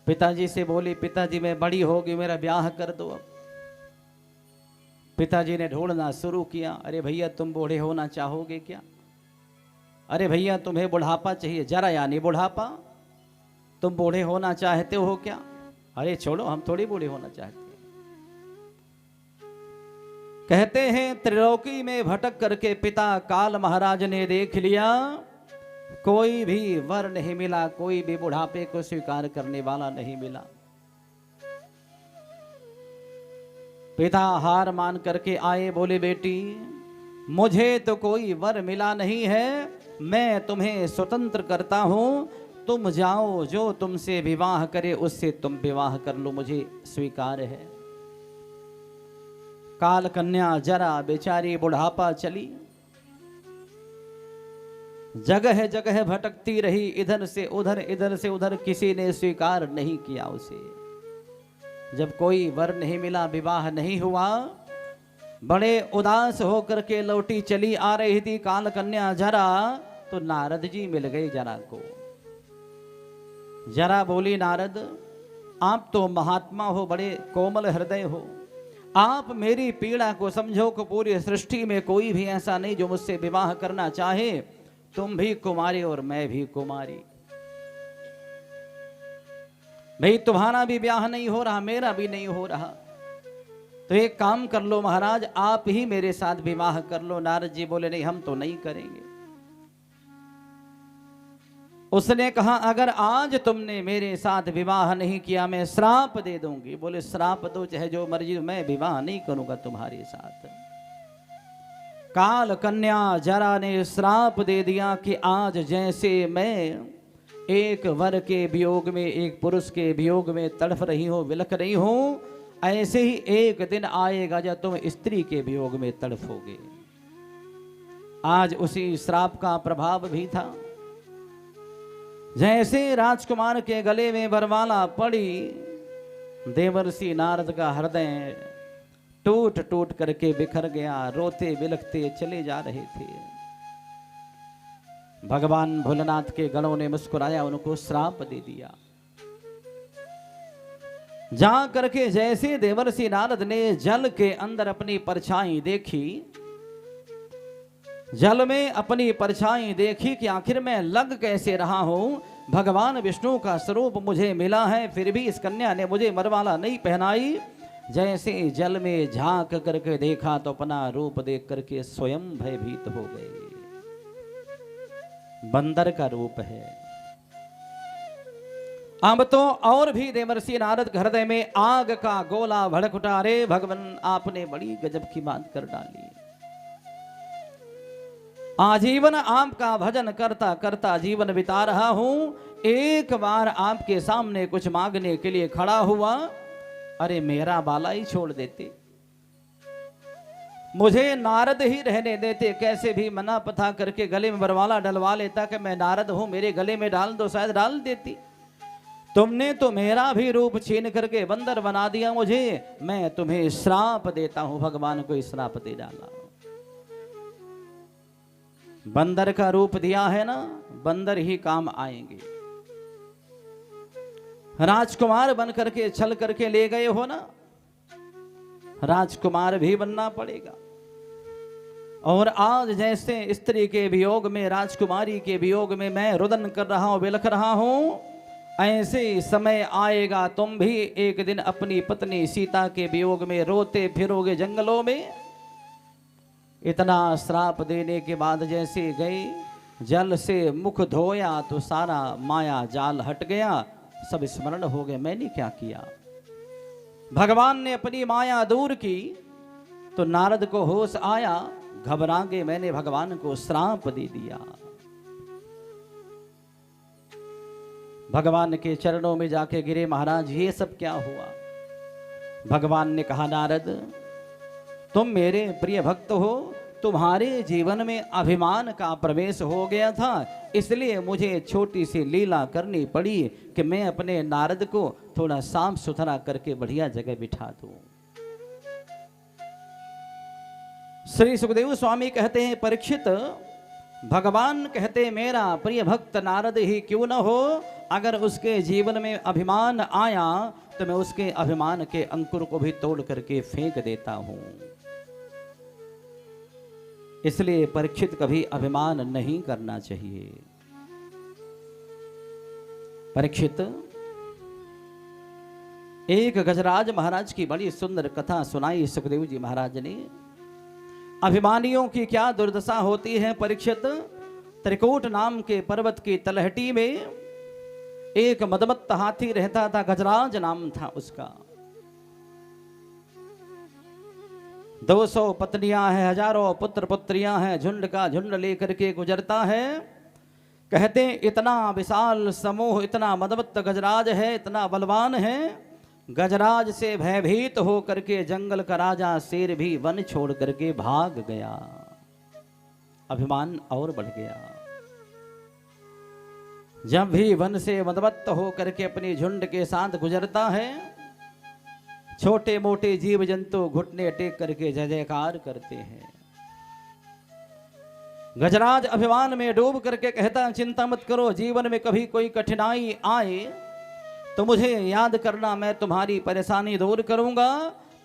पिताजी से बोली पिताजी मैं बड़ी होगी, मेरा ब्याह कर दो। अब पिताजी ने ढूंढना शुरू किया, अरे भैया तुम बूढ़े होना चाहोगे क्या? अरे भैया तुम्हें बुढ़ापा चाहिए, जरा यानी बुढ़ापा, तुम बूढ़े होना चाहते हो क्या? अरे छोड़ो हम थोड़ी बूढ़े होना चाहते हैं। कहते हैं त्रिलोकी में भटक करके पिता काल महाराज ने देख लिया, कोई भी वर नहीं मिला, कोई भी बुढ़ापे को स्वीकार करने वाला नहीं मिला। पिता हार मान करके आए, बोले बेटी मुझे तो कोई वर मिला नहीं है, मैं तुम्हें स्वतंत्र करता हूं, तुम जाओ, जो तुमसे विवाह करे उससे तुम विवाह कर लो, मुझे स्वीकार है। काल कन्या जरा बेचारी बुढ़ापा चली, जगह जगह भटकती रही, इधर से उधर, किसी ने स्वीकार नहीं किया उसे। जब कोई वर नहीं मिला, विवाह नहीं हुआ, बड़े उदास होकर के लौटी चली आ रही थी काल कन्या जरा, तो नारद जी मिल गए जरा को। जरा बोली नारद आप तो महात्मा हो, बड़े कोमल हृदय हो, आप मेरी पीड़ा को समझो कि पूरी सृष्टि में कोई भी ऐसा नहीं जो मुझसे विवाह करना चाहे, तुम भी कुमारी और मैं भी कुमारी, भाई तुम्हारा भी ब्याह नहीं हो रहा, मेरा भी नहीं हो रहा, तो एक काम कर लो महाराज, आप ही मेरे साथ विवाह कर लो। नारद जी बोले नहीं, हम तो नहीं करेंगे। उसने कहा अगर आज तुमने मेरे साथ विवाह नहीं किया मैं श्राप दे दूंगी। बोले श्राप दो चाहे जो मर्जी, मैं विवाह नहीं करूंगा तुम्हारे साथ। काल कन्या जरा ने श्राप दे दिया कि आज जैसे मैं एक वर के वियोग में, एक पुरुष के वियोग में तड़फ रही हो, विलख रही हो, ऐसे ही एक दिन आएगा जब तुम स्त्री के वियोग में तड़फोगे। आज उसी श्राप का प्रभाव भी था। जैसे राजकुमार के गले में वरमाला पड़ी, देवर्षि नारद का हृदय टूट टूट करके बिखर गया। रोते बिलखते चले जा रहे थे। भगवान भोलेनाथ के गणों ने मुस्कुराया, उनको श्राप दे दिया। जा करके जैसे देवर्षि नारद ने जल के अंदर अपनी परछाई देखी, जल में अपनी परछाई देखी कि आखिर मैं लग कैसे रहा हूं, भगवान विष्णु का स्वरूप मुझे मिला है, फिर भी इस कन्या ने मुझे वरमाला नहीं पहनाई। जैसे जल में झांक करके देखा तो अपना रूप देख करके स्वयं भयभीत हो गए। बंदर का रूप है। अब तो और भी देवर्षि नारद हृदय में आग का गोला भड़क उठा। रे भगवान, आपने बड़ी गजब की बात कर डाली। आजीवन आपका भजन करता करता जीवन बिता रहा हूं, एक बार आपके सामने कुछ मांगने के लिए खड़ा हुआ, अरे मेरा बाला ही छोड़ देते, मुझे नारद ही रहने देते। कैसे भी मना पथा करके गले में वरमाला डलवा लेता कि मैं नारद हूं, मेरे गले में डाल दो, शायद डाल देती। तुमने तो मेरा भी रूप छीन करके बंदर बना दिया मुझे। मैं तुम्हें श्राप देता हूं। भगवान को श्राप दे डाला। बंदर का रूप दिया है ना, बंदर ही काम आएंगे। राजकुमार बन करके छल करके ले गए हो ना, राजकुमार भी बनना पड़ेगा। और आज जैसे स्त्री के वियोग में, राजकुमारी के वियोग में मैं रुदन कर रहा हूं, बिलख रहा हूं, ऐसे समय आएगा तुम भी एक दिन अपनी पत्नी सीता के वियोग में रोते फिरोगे जंगलों में। इतना श्राप देने के बाद जैसे गए, जल से मुख धोया तो सारा माया जाल हट गया, सब स्मरण हो गए मैंने क्या किया। भगवान ने अपनी माया दूर की तो नारद को होश आया, घबरा गए, मैंने भगवान को श्राप दे दिया। भगवान के चरणों में जाके गिरे, महाराज ये सब क्या हुआ। भगवान ने कहा नारद, तुम मेरे प्रिय भक्त हो, तुम्हारे जीवन में अभिमान का प्रवेश हो गया था, इसलिए मुझे छोटी सी लीला करनी पड़ी कि मैं अपने नारद को थोड़ा साफ सुथरा करके बढ़िया जगह बिठा दूं। श्री सुखदेव स्वामी कहते हैं, परीक्षित, भगवान कहते मेरा प्रिय भक्त नारद ही क्यों न हो, अगर उसके जीवन में अभिमान आया तो मैं उसके अभिमान के अंकुर को भी तोड़ करके फेंक देता हूं। इसलिए परीक्षित कभी अभिमान नहीं करना चाहिए। परीक्षित, एक गजराज महाराज की बड़ी सुंदर कथा सुनाई सुखदेव जी महाराज ने। अभिमानियों की क्या दुर्दशा होती है। परीक्षित, त्रिकूट नाम के पर्वत की तलहटी में एक मदमत्त हाथी रहता था, गजराज नाम था उसका। 200 पत्नियां हैं, हजारों पुत्र पुत्रियां हैं, झुंड का झुंड लेकर के गुजरता है। कहते इतना विशाल समूह, इतना मदमत्त गजराज है, इतना बलवान है। गजराज से भयभीत हो करके जंगल का राजा शेर भी वन छोड़ करके भाग गया। अभिमान और बढ़ गया। जब भी वन से मदमत्त हो करके अपनी झुंड के साथ गुजरता है, छोटे मोटे जीव जंतु घुटने टेक करके जय जयकार करते हैं। गजराज अभिमान में डूब करके कहता, चिंता मत करो, जीवन में कभी कोई कठिनाई आए तो मुझे याद करना, मैं तुम्हारी परेशानी दूर करूंगा।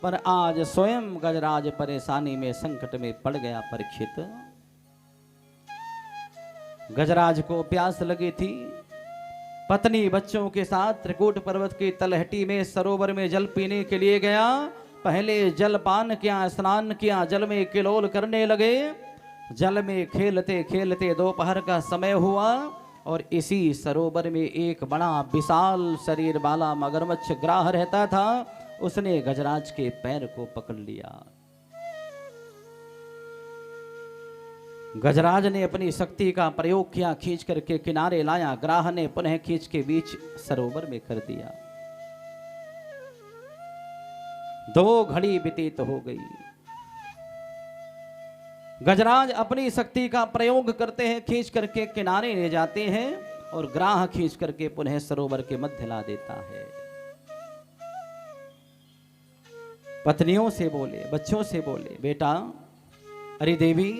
पर आज स्वयं गजराज परेशानी में, संकट में पड़ गया। परीक्षित, गजराज को प्यास लगी थी, पत्नी बच्चों के साथ त्रिकूट पर्वत की तलहटी में सरोवर में जल पीने के लिए गया। पहले जलपान किया, स्नान किया, जल में किलोल करने लगे। जल में खेलते खेलते दोपहर का समय हुआ और इसी सरोवर में एक बड़ा विशाल शरीर वाला मगरमच्छ ग्राह रहता था। उसने गजराज के पैर को पकड़ लिया। गजराज ने अपनी शक्ति का प्रयोग किया, खींच करके किनारे लाया। ग्राह ने पुनः खींच के बीच सरोवर में कर दिया। 2 घड़ी व्यतीत हो गई। गजराज अपनी शक्ति का प्रयोग करते हैं, खींच करके किनारे ले जाते हैं और ग्राह खींच करके पुनः सरोवर के मध्य ला देता है। पत्नियों से बोले, बच्चों से बोले, बेटा, अरे देवी,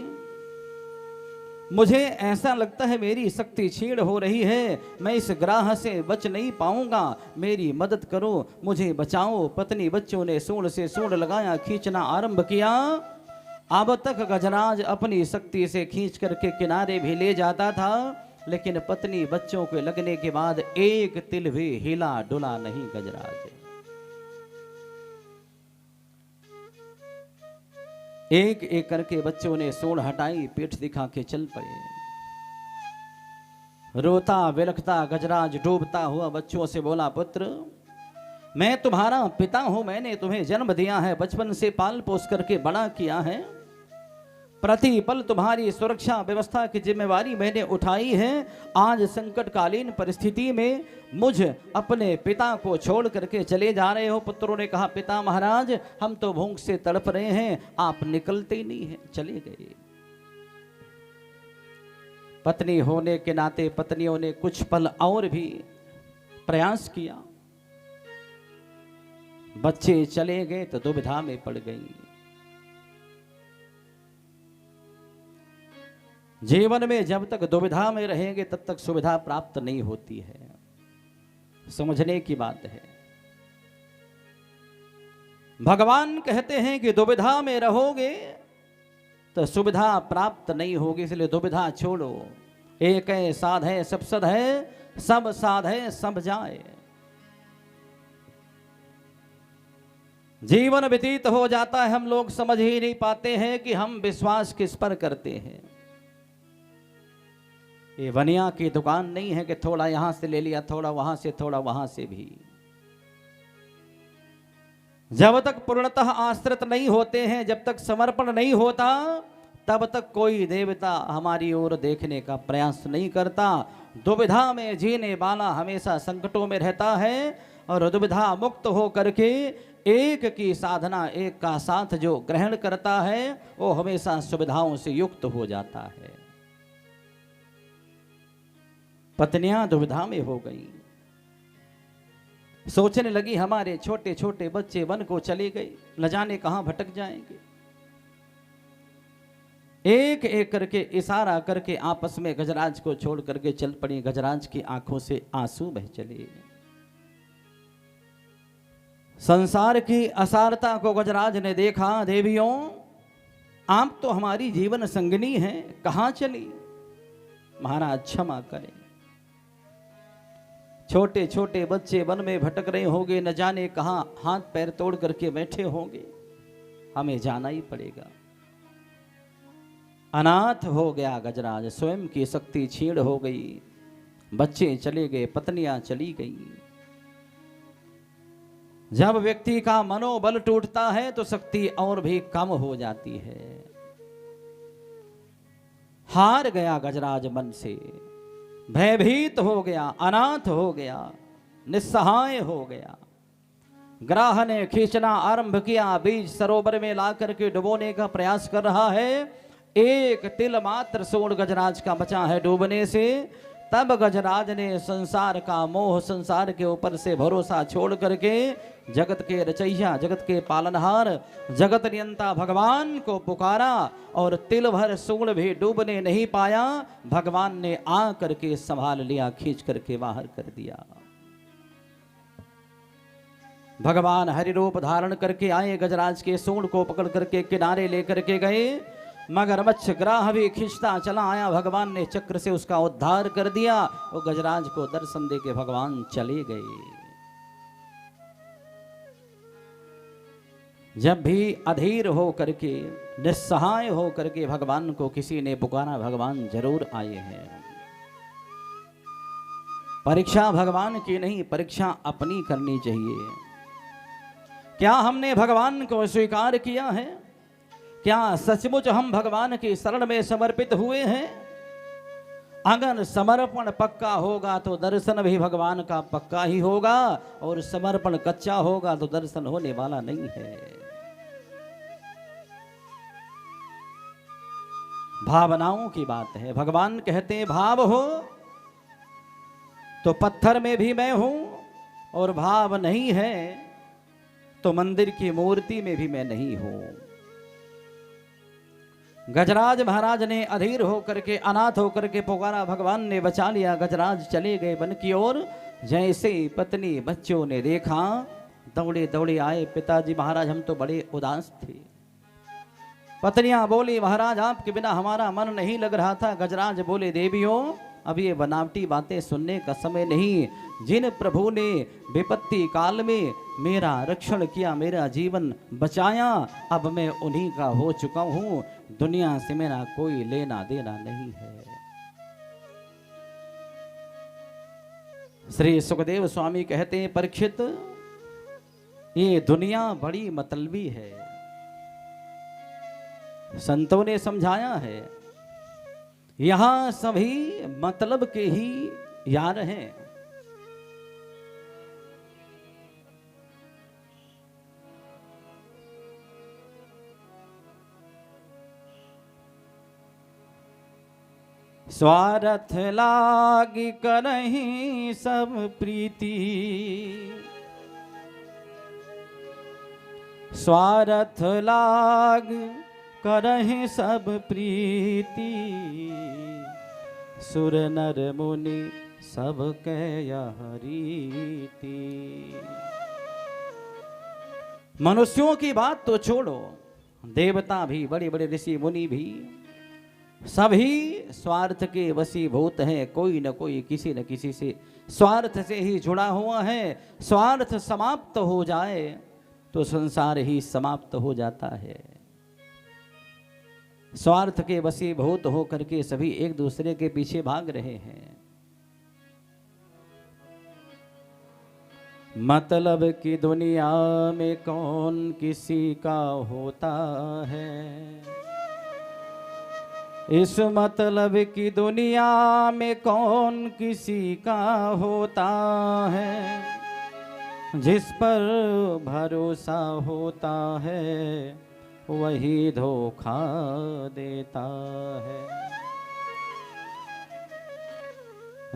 मुझे ऐसा लगता है मेरी शक्ति क्षीण हो रही है, मैं इस ग्राह से बच नहीं पाऊंगा, मेरी मदद करो, मुझे बचाओ। पत्नी बच्चों ने सूंड से सूंड लगाया, खींचना आरंभ किया। अब तक गजराज अपनी शक्ति से खींच करके किनारे भी ले जाता था, लेकिन पत्नी बच्चों के लगने के बाद एक तिल भी हिला डुला नहीं गजराज। एक एक करके बच्चों ने सूंड हटाई, पीठ दिखा के चल पड़े। रोता बिलखता गजराज डूबता हुआ बच्चों से बोला, पुत्र, मैं तुम्हारा पिता हूं, मैंने तुम्हें जन्म दिया है, बचपन से पाल पोस करके बड़ा किया है, प्रतिपल तुम्हारी सुरक्षा व्यवस्था की जिम्मेवारी मैंने उठाई है। आज संकटकालीन परिस्थिति में मुझ अपने पिता को छोड़ करके चले जा रहे हो। पुत्रों ने कहा, पिता महाराज, हम तो भूख से तड़प रहे हैं, आप निकलते ही नहीं हैं। चले गए। पत्नी होने के नाते पत्नियों ने कुछ पल और भी प्रयास किया। बच्चे चले गए तो दुविधा में पड़ गई। जीवन में जब तक दुविधा में रहेंगे तब तक सुविधा प्राप्त नहीं होती है, समझने की बात है। भगवान कहते हैं कि दुविधा में रहोगे तो सुविधा प्राप्त नहीं होगी, इसलिए दुविधा छोड़ो। एक है साध है सब सद है, सब साध है सब जाए। जीवन व्यतीत हो जाता है, हम लोग समझ ही नहीं पाते हैं कि हम विश्वास किस पर करते हैं। ये वनिया की दुकान नहीं है कि थोड़ा यहां से ले लिया, थोड़ा वहां से, थोड़ा वहां से भी। जब तक पूर्णतः आश्रित नहीं होते हैं, जब तक समर्पण नहीं होता, तब तक कोई देवता हमारी ओर देखने का प्रयास नहीं करता। दुविधा में जीने वाला हमेशा संकटों में रहता है और दुविधा मुक्त हो करके एक की साधना, एक का साथ जो ग्रहण करता है, वो हमेशा सुविधाओं से युक्त हो जाता है। पत्नियां दुविधा में हो गई, सोचने लगी हमारे छोटे छोटे बच्चे वन को चले गए, न जाने कहां भटक जाएंगे। एक एक करके इशारा करके आपस में गजराज को छोड़ करके चल पड़ी। गजराज की आंखों से आंसू बह चले। संसार की असारता को गजराज ने देखा। देवियों, आप तो हमारी जीवन संगिनी हैं, कहां चली? महाराज क्षमा करें, छोटे छोटे बच्चे वन में भटक रहे होंगे, न जाने कहां हाथ पैर तोड़ करके बैठे होंगे, हमें जाना ही पड़ेगा। अनाथ हो गया गजराज, स्वयं की शक्ति छीण हो गई। बच्चे चले गए, पत्नियां चली गई। जब व्यक्ति का मनोबल टूटता है तो शक्ति और भी कम हो जाती है। हार गया गजराज मन से, भयभीत हो गया, अनाथ हो गया, निस्सहाय हो गया। ग्राह ने खींचना आरंभ किया, बीज सरोवर में ला करके डुबोने का प्रयास कर रहा है। एक तिल मात्र सूंड गजराज का बचा है डूबने से। तब गजराज ने संसार का मोह, संसार के ऊपर से भरोसा छोड़ करके जगत के रचैया, जगत के पालनहार, जगत नियंता भगवान को पुकारा और तिल भर सूंड भी डूबने नहीं पाया। भगवान ने आ करके संभाल लिया, खींच करके बाहर कर दिया। भगवान हरि रूप धारण करके आए, गजराज के सूंड को पकड़ करके किनारे लेकर के गए। मगरमच्छ ग्राह भी खींचता चला आया, भगवान ने चक्र से उसका उद्धार कर दिया। वो गजराज को दर्शन दे के भगवान चले गए। जब भी अधीर हो करके, निस्सहाय हो करके भगवान को किसी ने पुकारा, भगवान जरूर आए हैं। परीक्षा भगवान की नहीं, परीक्षा अपनी करनी चाहिए। क्या हमने भगवान को स्वीकार किया है? क्या सचमुच हम भगवान की शरण में समर्पित हुए हैं? अगर समर्पण पक्का होगा तो दर्शन भी भगवान का पक्का ही होगा, और समर्पण कच्चा होगा तो दर्शन होने वाला नहीं है। भावनाओं की बात है। भगवान कहते हैं भाव हो तो पत्थर में भी मैं हूं, और भाव नहीं है तो मंदिर की मूर्ति में भी मैं नहीं हूं। गजराज महाराज ने अधीर होकर के, अनाथ होकर के पुकारा, भगवान ने बचा लिया। गजराज चले गए वन की ओर। जैसे पत्नी बच्चों ने देखा, दौड़े दौड़े आए। पिताजी महाराज हम तो बड़े उदास थे। पत्नियां बोली महाराज आपके बिना हमारा मन नहीं लग रहा था। गजराज बोले देवियों अब ये बनावटी बातें सुनने का समय नहीं। जिन प्रभु ने विपत्ति काल में मेरा रक्षण किया, मेरा जीवन बचाया, अब मैं उन्हीं का हो चुका हूं। दुनिया से मेरा कोई लेना देना नहीं है। श्री सुखदेव स्वामी कहते हैं परीक्षित, ये दुनिया बड़ी मतलबी है। संतों ने समझाया है, यहां सभी मतलब के ही यार हैं। स्वार्थ लागी करहीं सब प्रीति, स्वार्थ लाग करहीं सब प्रीति, सुर नर मुनि सब कह यह रीति। मनुष्यों की बात तो छोड़ो, देवता भी, बड़े बड़े ऋषि मुनि भी, सभी स्वार्थ के वशीभूत हैं। कोई न कोई किसी न किसी से स्वार्थ से ही जुड़ा हुआ है। स्वार्थ समाप्त हो जाए तो संसार ही समाप्त हो जाता है। स्वार्थ के वशीभूत होकर के सभी एक दूसरे के पीछे भाग रहे हैं। मतलब की दुनिया में कौन किसी का होता है, इस मतलब की दुनिया में कौन किसी का होता है। जिस पर भरोसा होता है वही धोखा देता है।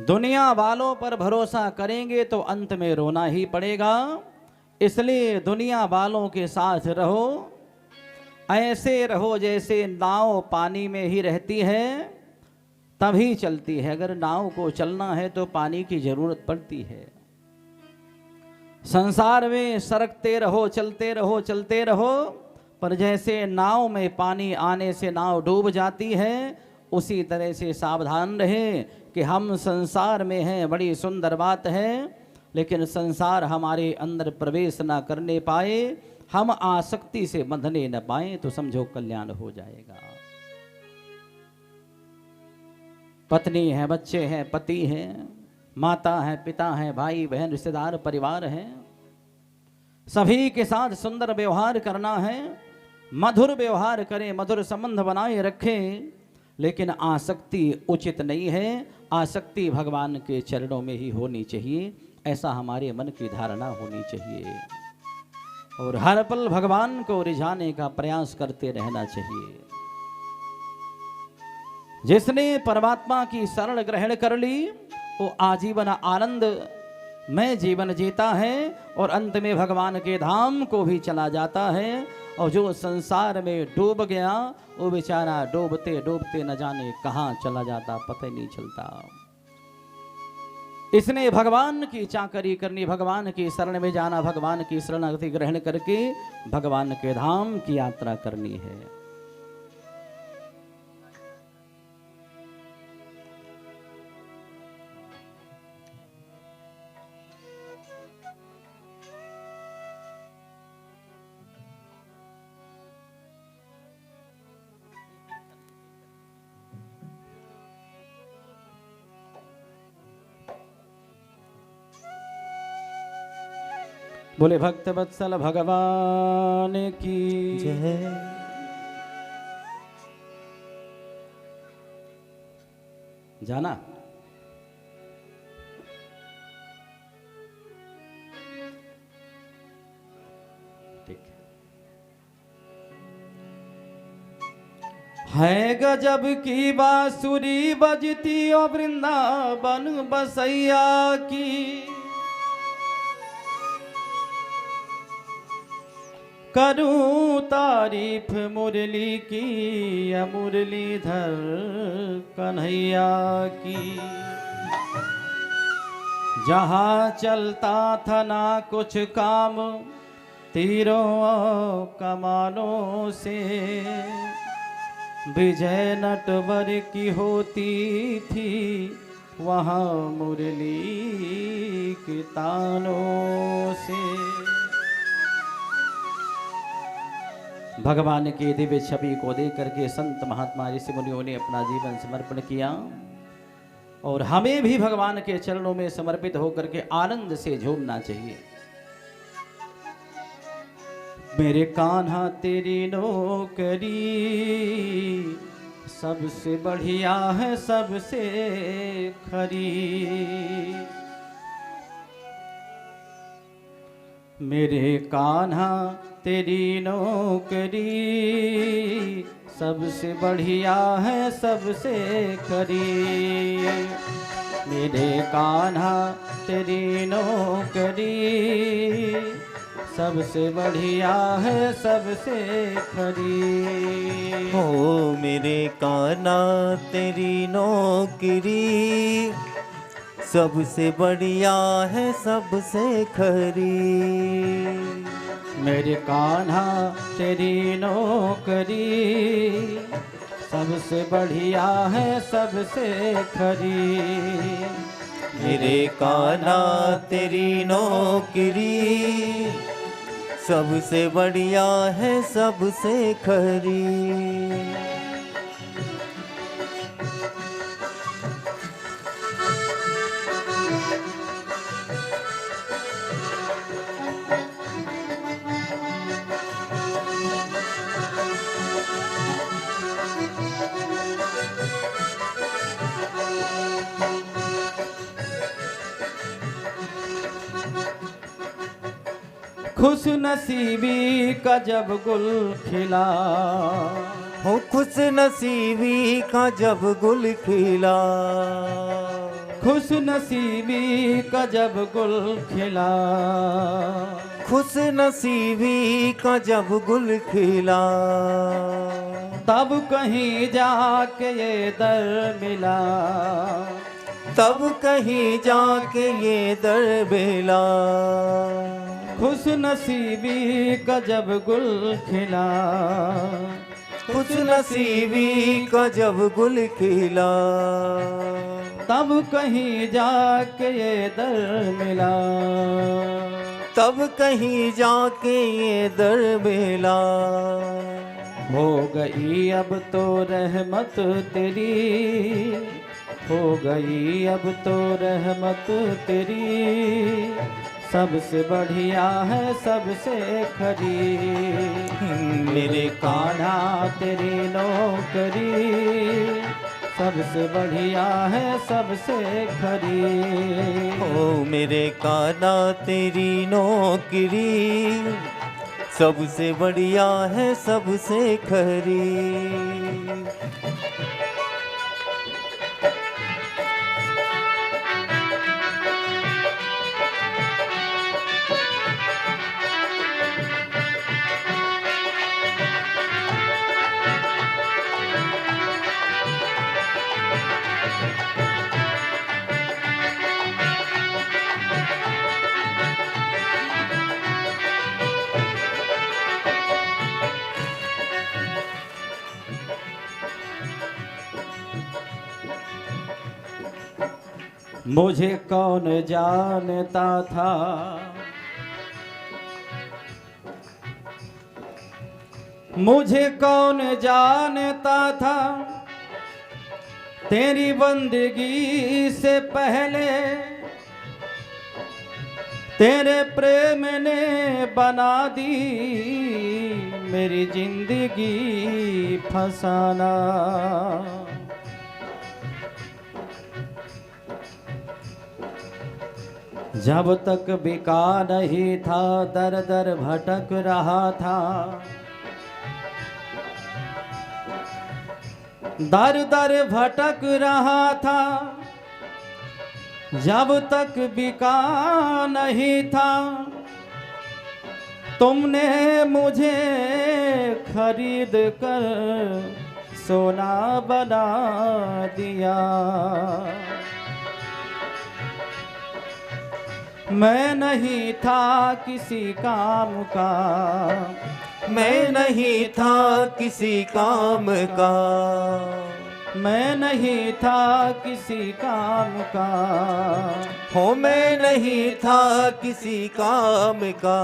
दुनिया वालों पर भरोसा करेंगे तो अंत में रोना ही पड़ेगा। इसलिए दुनिया वालों के साथ रहो, ऐसे रहो जैसे नाव पानी में ही रहती है, तभी चलती है। अगर नाव को चलना है तो पानी की जरूरत पड़ती है। संसार में सरकते रहो, चलते रहो, चलते रहो, पर जैसे नाव में पानी आने से नाव डूब जाती है, उसी तरह से सावधान रहे कि हम संसार में हैं। बड़ी सुंदर बात है, लेकिन संसार हमारे अंदर प्रवेश ना करने पाए, हम आसक्ति से बंधने न पाए, तो समझो कल्याण हो जाएगा। पत्नी है, बच्चे हैं, पति है, माता है, पिता है, भाई बहन, रिश्तेदार, परिवार है, सभी के साथ सुंदर व्यवहार करना है। मधुर व्यवहार करें, मधुर संबंध बनाए रखें, लेकिन आसक्ति उचित नहीं है। आसक्ति भगवान के चरणों में ही होनी चाहिए, ऐसा हमारे मन की धारणा होनी चाहिए। और हर पल भगवान को रिझाने का प्रयास करते रहना चाहिए। जिसने परमात्मा की शरण ग्रहण कर ली वो आजीवन आनंद में जीवन जीता है, और अंत में भगवान के धाम को भी चला जाता है। और जो संसार में डूब गया वो बेचारा डूबते डूबते न जाने कहां चला जाता, पता ही नहीं चलता। इसने भगवान की चाकरी करनी, भगवान की शरण में जाना, भगवान की शरणागति ग्रहण करके भगवान के धाम की यात्रा करनी है। बोले भक्त वत्सल भगवान की जय। जाना ठीक है गजब की बांसुरी बजती और वृंदावन बसैया की करूं तारीफ मुरली की या मुरलीधर कन्हैया की। जहाँ चलता था ना कुछ काम तीरों और कमानों से विजय नटवर की होती थी वहाँ मुरली की तानों से। भगवान की दिव्य छवि को देख करके संत महात्मा ऋषि मुनियों ने अपना जीवन समर्पण किया और हमें भी भगवान के चरणों में समर्पित होकर के आनंद से झूमना चाहिए। मेरे कान्हा तेरी नौकरी सबसे बढ़िया है सबसे खरी। मेरे कान्हा तेरी नौकरी सबसे बढ़िया है सबसे खरी। मेरे कान्हा तेरी नौकरी सबसे बढ़िया है सबसे खरी। हो मेरे कान्हा तेरी नौकरी सबसे बढ़िया है सबसे खरी। मेरे कान्हा तेरी नौकरी सबसे बढ़िया है सबसे खरी। मेरे कान्हा तेरी नौकरी सबसे बढ़िया है सबसे खरी। खुश नसीबी का जब गुल खिला। हो खुश नसीबी का जब गुल खिला। खुश नसीबी का जब गुल खिला। खुश नसीबी का जब गुल खिला। तब कहीं जाके ये दर मिला। तब कहीं जाके ये दर मिला। खुश नसीबी का जब गुल खिला। खुश नसीबी का जब गुल खिला। तब कहीं जाके ये दर मिला। तब कहीं जाके ये दर मिला। हो गई अब तो रहमत तेरी। हो गई अब तो रहमत तेरी सबसे बढ़िया है सबसे खरी। मेरे कान्हा तेरी नौकरी सबसे बढ़िया है सबसे खरी। ओ मेरे कान्हा तेरी नौकरी सबसे बढ़िया है सबसे खरी। मुझे कौन जानता था। मुझे कौन जानता था तेरी बंदगी से पहले। तेरे प्रेम ने बना दी मेरी जिंदगी फसाना। जब तक बिका नहीं था दर दर भटक रहा था, दर दर भटक रहा था। जब तक बिका नहीं था तुमने मुझे खरीद कर सोना बना दिया। मैं नहीं था किसी काम का, मैं नहीं था किसी काम का, मैं नहीं था किसी काम का। हो मैं नहीं था किसी काम का।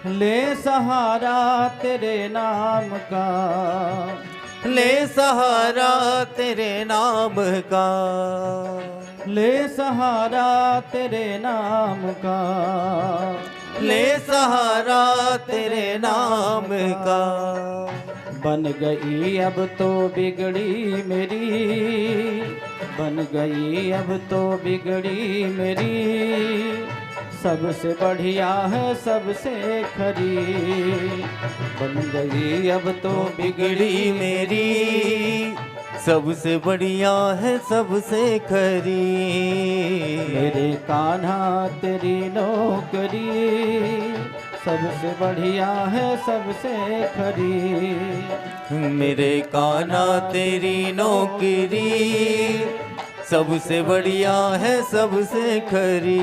ले सहारा तेरे नाम का, ले सहारा तेरे नाम का, ले सहारा तेरे नाम का। ले सहारा तेरे नाम का। बन गई अब तो बिगड़ी मेरी, बन गई अब तो बिगड़ी मेरी। सबसे बढ़िया है सबसे खरी, बन गई अब तो बिगड़ी मेरी, सबसे बढ़िया है सबसे खरी। मेरे कान्हा तेरी नौकरी, सबसे बढ़िया है सबसे खरी। मेरे कान्हा तेरी नौकरी, सबसे बढ़िया है सबसे खरी।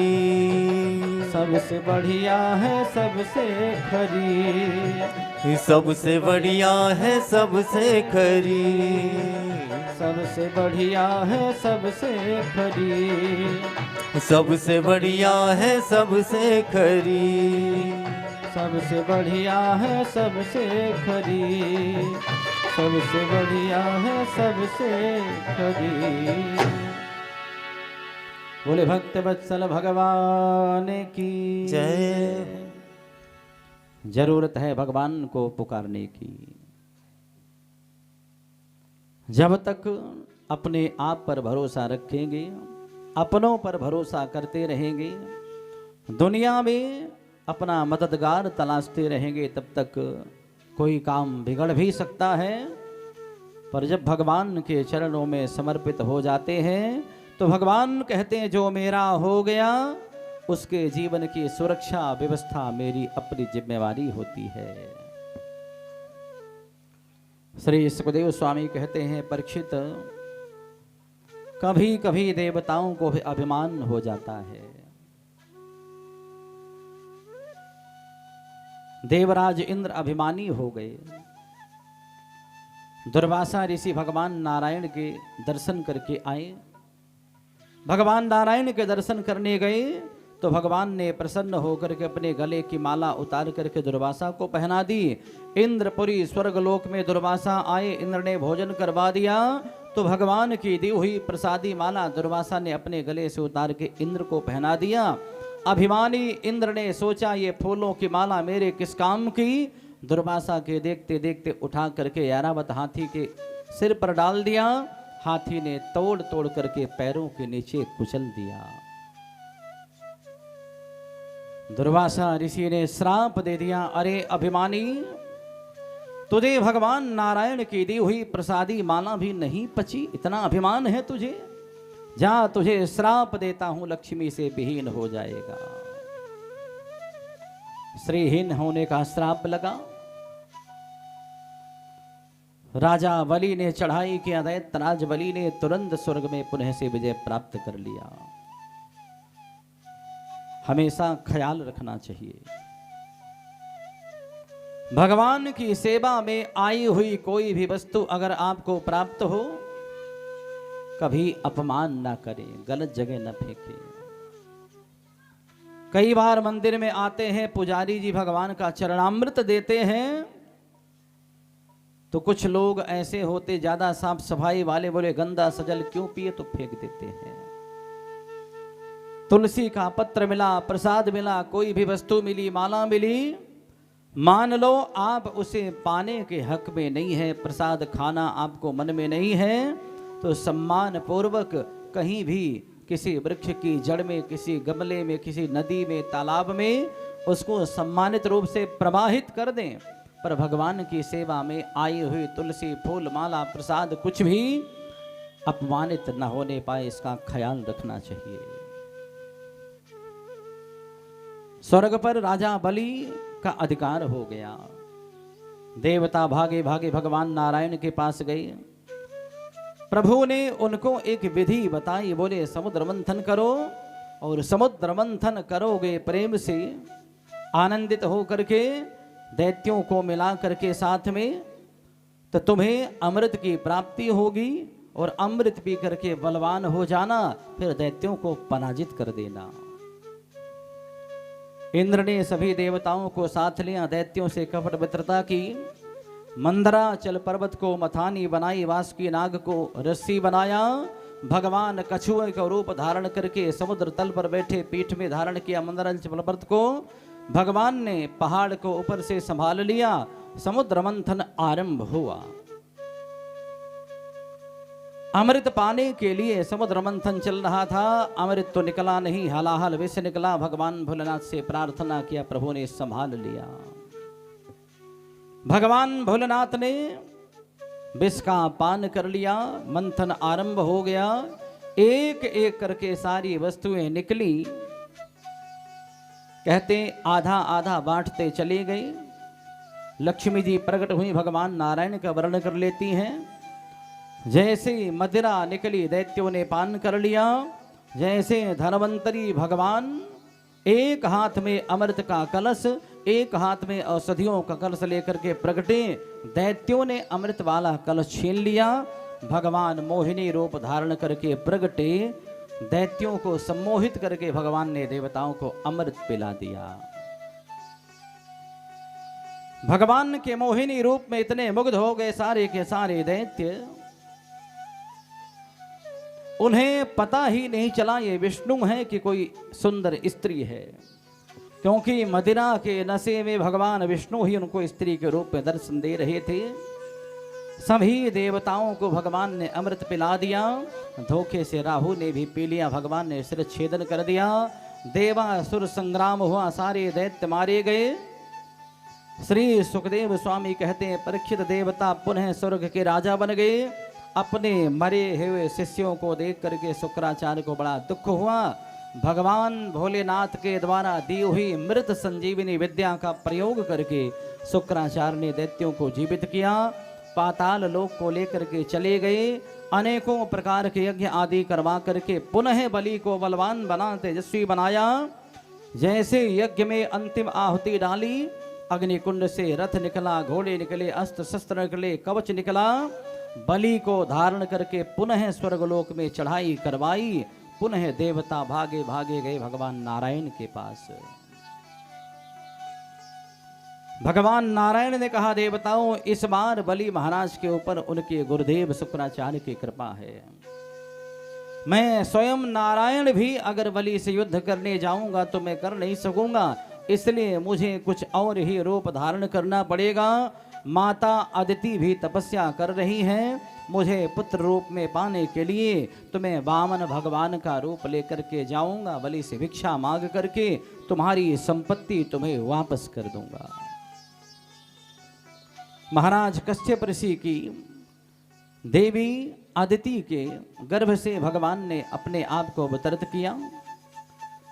सबसे बढ़िया है सबसे खरी, सबसे बढ़िया है सबसे खरी। सबसे बढ़िया है सबसे खरी, सबसे बढ़िया है सबसे खरी। सबसे बढ़िया है सबसे खरी, सबसे बढ़िया है सबसे खरी। बोले भक्त वत्सल भगवान की जय। जरूरत है भगवान को पुकारने की। जब तक अपने आप पर भरोसा रखेंगे, अपनों पर भरोसा करते रहेंगे, दुनिया में अपना मददगार तलाशते रहेंगे, तब तक कोई काम बिगड़ भी सकता है। पर जब भगवान के चरणों में समर्पित हो जाते हैं तो भगवान कहते हैं जो मेरा हो गया उसके जीवन की सुरक्षा व्यवस्था मेरी अपनी जिम्मेवारी होती है। श्री सुखदेव स्वामी कहते हैं परीक्षित, कभी कभी देवताओं को भी अभिमान हो जाता है। देवराज इंद्र अभिमानी हो गए। दुर्वासा ऋषि भगवान नारायण के दर्शन करके आए। भगवान नारायण के दर्शन करने गए तो भगवान ने प्रसन्न होकर के अपने गले की माला उतार करके दुर्वासा को पहना दी। इंद्रपुरी स्वर्गलोक में दुर्वासा आए, इंद्र ने भोजन करवा दिया तो भगवान की दी हुई प्रसादी माला दुर्वासा ने अपने गले से उतार के इंद्र को पहना दिया। अभिमानी इंद्र ने सोचा ये फूलों की माला मेरे किस काम की। दुर्वासा के देखते देखते उठा करके ऐरावत हाथी के सिर पर डाल दिया। हाथी ने तोड़ तोड़ करके पैरों के नीचे कुचल दिया। दुर्वासा ऋषि ने श्राप दे दिया, अरे अभिमानी, तुझे भगवान नारायण की दी हुई प्रसादी माला भी नहीं पची, इतना अभिमान है तुझे? जा, तुझे श्राप देता हूं, लक्ष्मी से विहीन हो जाएगा। श्रीहीन होने का श्राप लगा। राजा बलि ने चढ़ाई किया, दैत्यराज बलि ने तुरंत स्वर्ग में पुनः से विजय प्राप्त कर लिया। हमेशा ख्याल रखना चाहिए, भगवान की सेवा में आई हुई कोई भी वस्तु अगर आपको प्राप्त हो, कभी अपमान ना करें, गलत जगह न फेंकें। कई बार मंदिर में आते हैं, पुजारी जी भगवान का चरणामृत देते हैं, तो कुछ लोग ऐसे होते ज्यादा साफ सफाई वाले, बोले गंदा सजल क्यों पिए, तो फेंक देते हैं। तुलसी का पत्र मिला, प्रसाद मिला, कोई भी वस्तु मिली, माला मिली, मान लो आप उसे पाने के हक में नहीं है, प्रसाद खाना आपको मन में नहीं है, तो सम्मान पूर्वक कहीं भी किसी वृक्ष की जड़ में, किसी गमले में, किसी नदी में, तालाब में उसको सम्मानित रूप से प्रवाहित कर दें। पर भगवान की सेवा में आई हुई तुलसी, फूल, माला, प्रसाद कुछ भी अपमानित न होने पाए, इसका ख्याल रखना चाहिए। स्वर्ग पर राजा बलि का अधिकार हो गया। देवता भागे भागे भगवान नारायण के पास गए। प्रभु ने उनको एक विधि बताई, बोले समुद्र मंथन करो, और समुद्र मंथन करोगे प्रेम से, आनंदित हो करके, दैत्यों को मिला करके साथ में, तो तुम्हें अमृत की प्राप्ति होगी, और अमृत पी करके बलवान हो जाना, फिर दैत्यों को पराजित कर देना। इंद्र ने सभी देवताओं को साथ लिया, दैत्यों से कपट मित्रता की, मंदराचल पर्वत को मथानी बनाई, वासुकी नाग को रस्सी बनाया, भगवान कछुए का रूप धारण करके समुद्र तल पर बैठे पीठ में धारण किया मंदराचल पर्वत को, भगवान ने पहाड़ को ऊपर से संभाल लिया, समुद्र मंथन आरंभ हुआ। अमृत पाने के लिए समुद्र मंथन चल रहा था, अमृत तो निकला नहीं, हलाहल विष निकला। भगवान भोलेनाथ से प्रार्थना किया, प्रभु ने संभाल लिया। भगवान भोलेनाथ ने विष का पान कर लिया, मंथन आरंभ हो गया, एक एक करके सारी वस्तुएं निकली। कहते आधा आधा बांटते चले गए। लक्ष्मी जी प्रकट हुई, भगवान नारायण का वर्णन कर लेती हैं। जैसे मदिरा निकली, दैत्यों ने पान कर लिया। जैसे धनवंतरी भगवान, एक हाथ में अमृत का कलश, एक हाथ में औषधियों का कलश लेकर के प्रकटे, दैत्यों ने अमृत वाला कलश छीन लिया। भगवान मोहिनी रूप धारण करके प्रगटे, दैत्यों को सम्मोहित करके भगवान ने देवताओं को अमृत पिला दिया। भगवान के मोहिनी रूप में इतने मुग्ध हो गए सारे के सारे दैत्य, उन्हें पता ही नहीं चला ये विष्णु है कि कोई सुंदर स्त्री है, क्योंकि मदिरा के नशे में भगवान विष्णु ही उनको स्त्री के रूप में दर्शन दे रहे थे। सभी देवताओं को भगवान ने अमृत पिला दिया। धोखे से राहु ने भी पी लिया, भगवान ने सिर छेदन कर दिया। देवासुर संग्राम हुआ, सारे दैत्य मारे गए। श्री सुखदेव स्वामी कहते हैं, परीक्षित देवता पुनः स्वर्ग के राजा बन गए। अपने मरे हुए शिष्यों को देख करके शुक्राचार्य को बड़ा दुख हुआ। भगवान भोलेनाथ के द्वारा दी हुई मृत संजीवनी विद्या का प्रयोग करके शुक्राचार्य ने दैत्यों को जीवित किया। पाताल लोक को लेकर के चले गए। अनेकों प्रकार के यज्ञ आदि करवा करके पुनः बलि को बलवान बना, तेजस्वी बनाया। जैसे यज्ञ में अंतिम आहुति डाली, अग्निकुंड से रथ निकला, घोड़े निकले, अस्त्र शस्त्र निकले, कवच निकला। बलि को धारण करके पुनः स्वर्गलोक में चढ़ाई करवाई। पुनः देवता भागे भागे गए भगवान नारायण के पास। भगवान नारायण ने कहा, देवताओं इस बार बलि महाराज के ऊपर उनके गुरुदेव शुक्राचार्य की कृपा है। मैं स्वयं नारायण भी अगर बलि से युद्ध करने जाऊंगा तो मैं कर नहीं सकूंगा, इसलिए मुझे कुछ और ही रूप धारण करना पड़ेगा। माता अदिति भी तपस्या कर रही हैं, मुझे पुत्र रूप में पाने के लिए तो मैं वामन भगवान का रूप लेकर के जाऊंगा। बलि से भिक्षा मांग करके तुम्हारी संपत्ति तुम्हें वापस कर दूंगा। महाराज कश्यप ऋषि की देवी अदिति के गर्भ से भगवान ने अपने आप को अवतरित किया।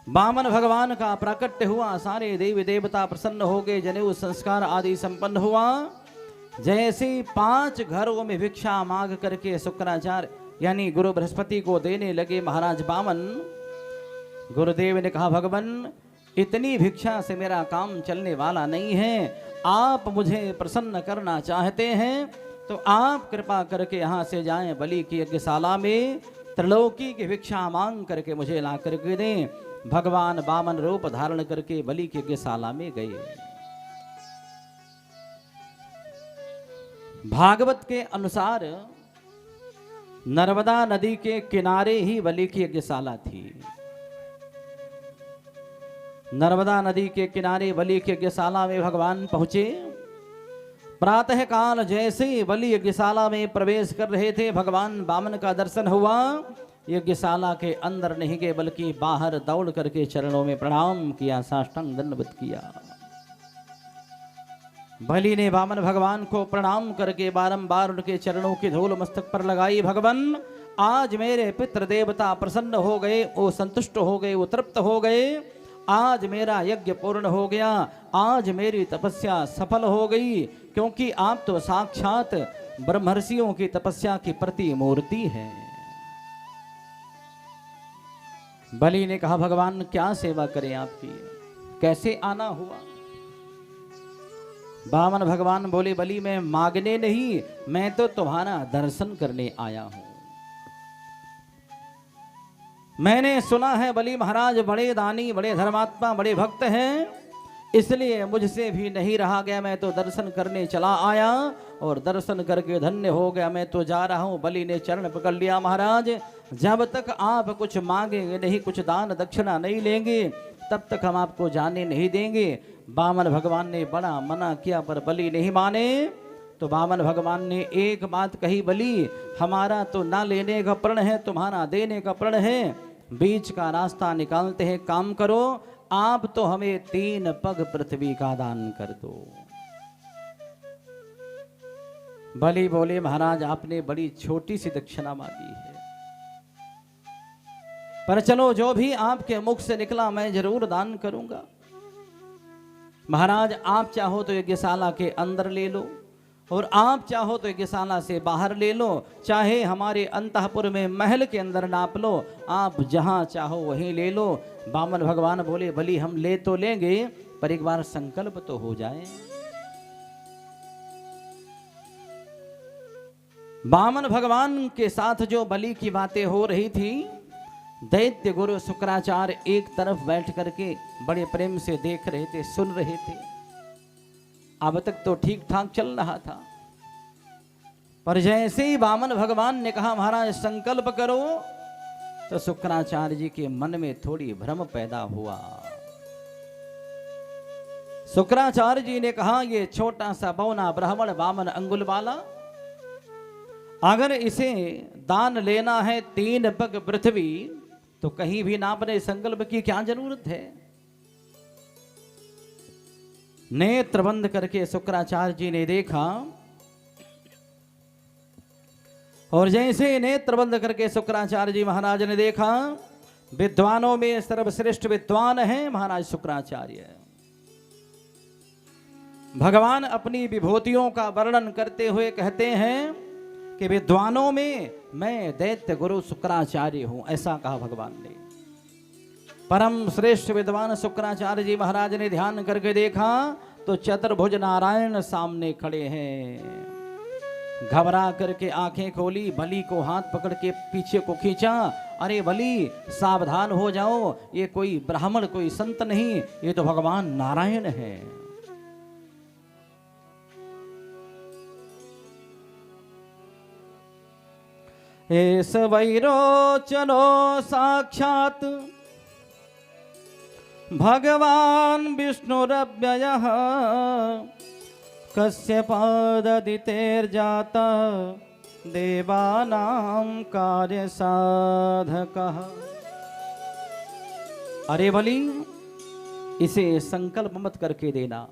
वामन भगवान का प्राकट्य हुआ, सारे देवी देवता प्रसन्न हो गए, जनेऊ संस्कार आदि संपन्न हुआ। जैसे 5 घरों में भिक्षा मांग करके शुक्राचार्य यानी गुरु बृहस्पति को देने लगे महाराज वामन, गुरुदेव ने कहा, भगवान इतनी भिक्षा से मेरा काम चलने वाला नहीं है। आप मुझे प्रसन्न करना चाहते हैं तो आप कृपा करके यहाँ से जाएं, बलि की यज्ञशाला में त्रिलोकी की भिक्षा मांग करके मुझे ला करके दें। भगवान वामन रूप धारण करके बलि की यज्ञशाला में गए। भागवत के अनुसार नर्मदा नदी के किनारे ही बलि की यज्ञशाला थी। नर्मदा नदी के किनारे बलि की यज्ञशाला में भगवान पहुंचे। प्रातः काल जैसे ही बलि यज्ञशाला में प्रवेश कर रहे थे, भगवान वामन का दर्शन हुआ। यज्ञशाला के अंदर नहीं गए बल्कि बाहर दौड़ करके चरणों में प्रणाम किया, साष्टांग दंडवत किया। बलि ने वामन भगवान को प्रणाम करके बारंबार उनके चरणों की धूल मस्तक पर लगाई। भगवान, आज मेरे पितृ देवता प्रसन्न हो गए, वो संतुष्ट हो गए, वो तृप्त हो गए। आज मेरा यज्ञ पूर्ण हो गया, आज मेरी तपस्या सफल हो गई, क्योंकि आप तो साक्षात ब्रह्मर्षियों की तपस्या की प्रतिमूर्ति है। बलि ने कहा, भगवान क्या सेवा करें आपकी, कैसे आना हुआ? वामन भगवान बोले, बलि मैं मांगने नहीं, मैं तो तुम्हारा दर्शन करने आया हूं। मैंने सुना है बलि महाराज बड़े दानी, बड़े धर्मात्मा, बड़े भक्त हैं, इसलिए मुझसे भी नहीं रहा गया, मैं तो दर्शन करने चला आया और दर्शन करके धन्य हो गया, मैं तो जा रहा हूं। बलि ने चरण पकड़ लिया, महाराज जब तक आप कुछ मांगेंगे नहीं, कुछ दान दक्षिणा नहीं लेंगे, तब तक हम आपको जाने नहीं देंगे। वामन भगवान ने बड़ा मना किया पर बलि नहीं माने। तो वामन भगवान ने एक बात कही, बलि हमारा तो ना लेने का प्रण है, तुम्हारा देने का प्रण है, बीच का रास्ता निकालते हैं, काम करो, आप तो हमें 3 पग पृथ्वी का दान कर दो। बलि बोले, महाराज आपने बड़ी छोटी सी दक्षिणा मांगी है, पर चलो जो भी आपके मुख से निकला मैं जरूर दान करूंगा। महाराज आप चाहो तो यज्ञशाला के अंदर ले लो और आप चाहो तो यज्ञशाला से बाहर ले लो, चाहे हमारे अंतःपुर में महल के अंदर नाप लो, आप जहां चाहो वहीं ले लो। वामन भगवान बोले, बलि हम ले तो लेंगे, पर एक बार संकल्प तो हो जाए। वामन भगवान के साथ जो बलि की बातें हो रही थी, दैत्य गुरु शुक्राचार्य एक तरफ बैठ करके बड़े प्रेम से देख रहे थे, सुन रहे थे। अब तक तो ठीक ठाक चल रहा था, पर जैसे ही वामन भगवान ने कहा महाराज संकल्प करो, तो शुक्राचार्य जी के मन में थोड़ी भ्रम पैदा हुआ। शुक्राचार्य जी ने कहा, ये छोटा सा बौना ब्राह्मण वामन अंगुल वाला, अगर इसे दान लेना है 3 पग पृथ्वी, तो कहीं भी नापने संकल्प की क्या जरूरत है? नेत्र बंद करके शुक्राचार्य जी ने देखा, और जैसे नेत्र बंद करके शुक्राचार्य जी महाराज ने देखा, विद्वानों में सर्वश्रेष्ठ विद्वान हैं महाराज शुक्राचार्य। भगवान अपनी विभूतियों का वर्णन करते हुए कहते हैं कि विद्वानों में मैं दैत्य गुरु शुक्राचार्य हूं, ऐसा कहा भगवान ने। परम श्रेष्ठ विद्वान शुक्राचार्य जी महाराज ने ध्यान करके देखा तो चतुर्भुज नारायण सामने खड़े हैं। घबरा करके आंखें खोली, बलि को हाथ पकड़ के पीछे को खींचा, अरे बलि सावधान हो जाओ, ये कोई ब्राह्मण कोई संत नहीं, ये तो भगवान नारायण है। एस वैरोचनो साक्षात भगवान विष्णुरव्ययः कश्यपाददितेर्जाता देवानां कार्य साधकः। अरे बलि इसे संकल्प मत करके देना,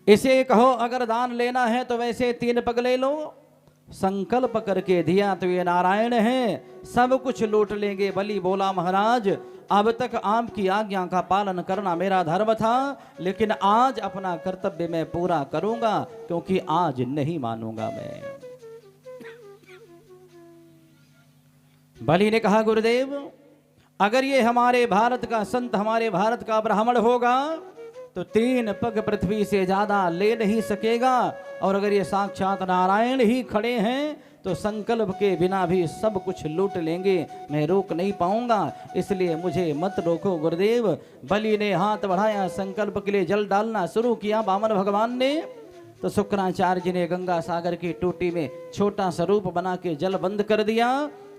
इसे कहो अगर दान लेना है तो वैसे 3 पग ले लो, संकल्प करके दिया तो ये नारायण है, सब कुछ लूट लेंगे। बलि बोला महाराज अब तक आपकी आज्ञा का पालन करना मेरा धर्म था, लेकिन आज अपना कर्तव्य मैं पूरा करूंगा, क्योंकि आज नहीं मानूंगा मैं। बलि ने कहा गुरुदेव अगर ये हमारे भारत का संत, हमारे भारत का ब्राह्मण होगा तो 3 पग पृथ्वी से ज्यादा ले नहीं सकेगा, और अगर ये साक्षात नारायण ही खड़े हैं तो संकल्प के बिना भी सब कुछ लूट लेंगे, मैं रोक नहीं पाऊंगा, इसलिए मुझे मत रोको गुरुदेव। बलि ने हाथ बढ़ाया, संकल्प के लिए जल डालना शुरू किया वामन भगवान ने। तो शुक्राचार्य जी ने गंगा सागर की टूटी में छोटा सा रूप बना के जल बंद कर दिया।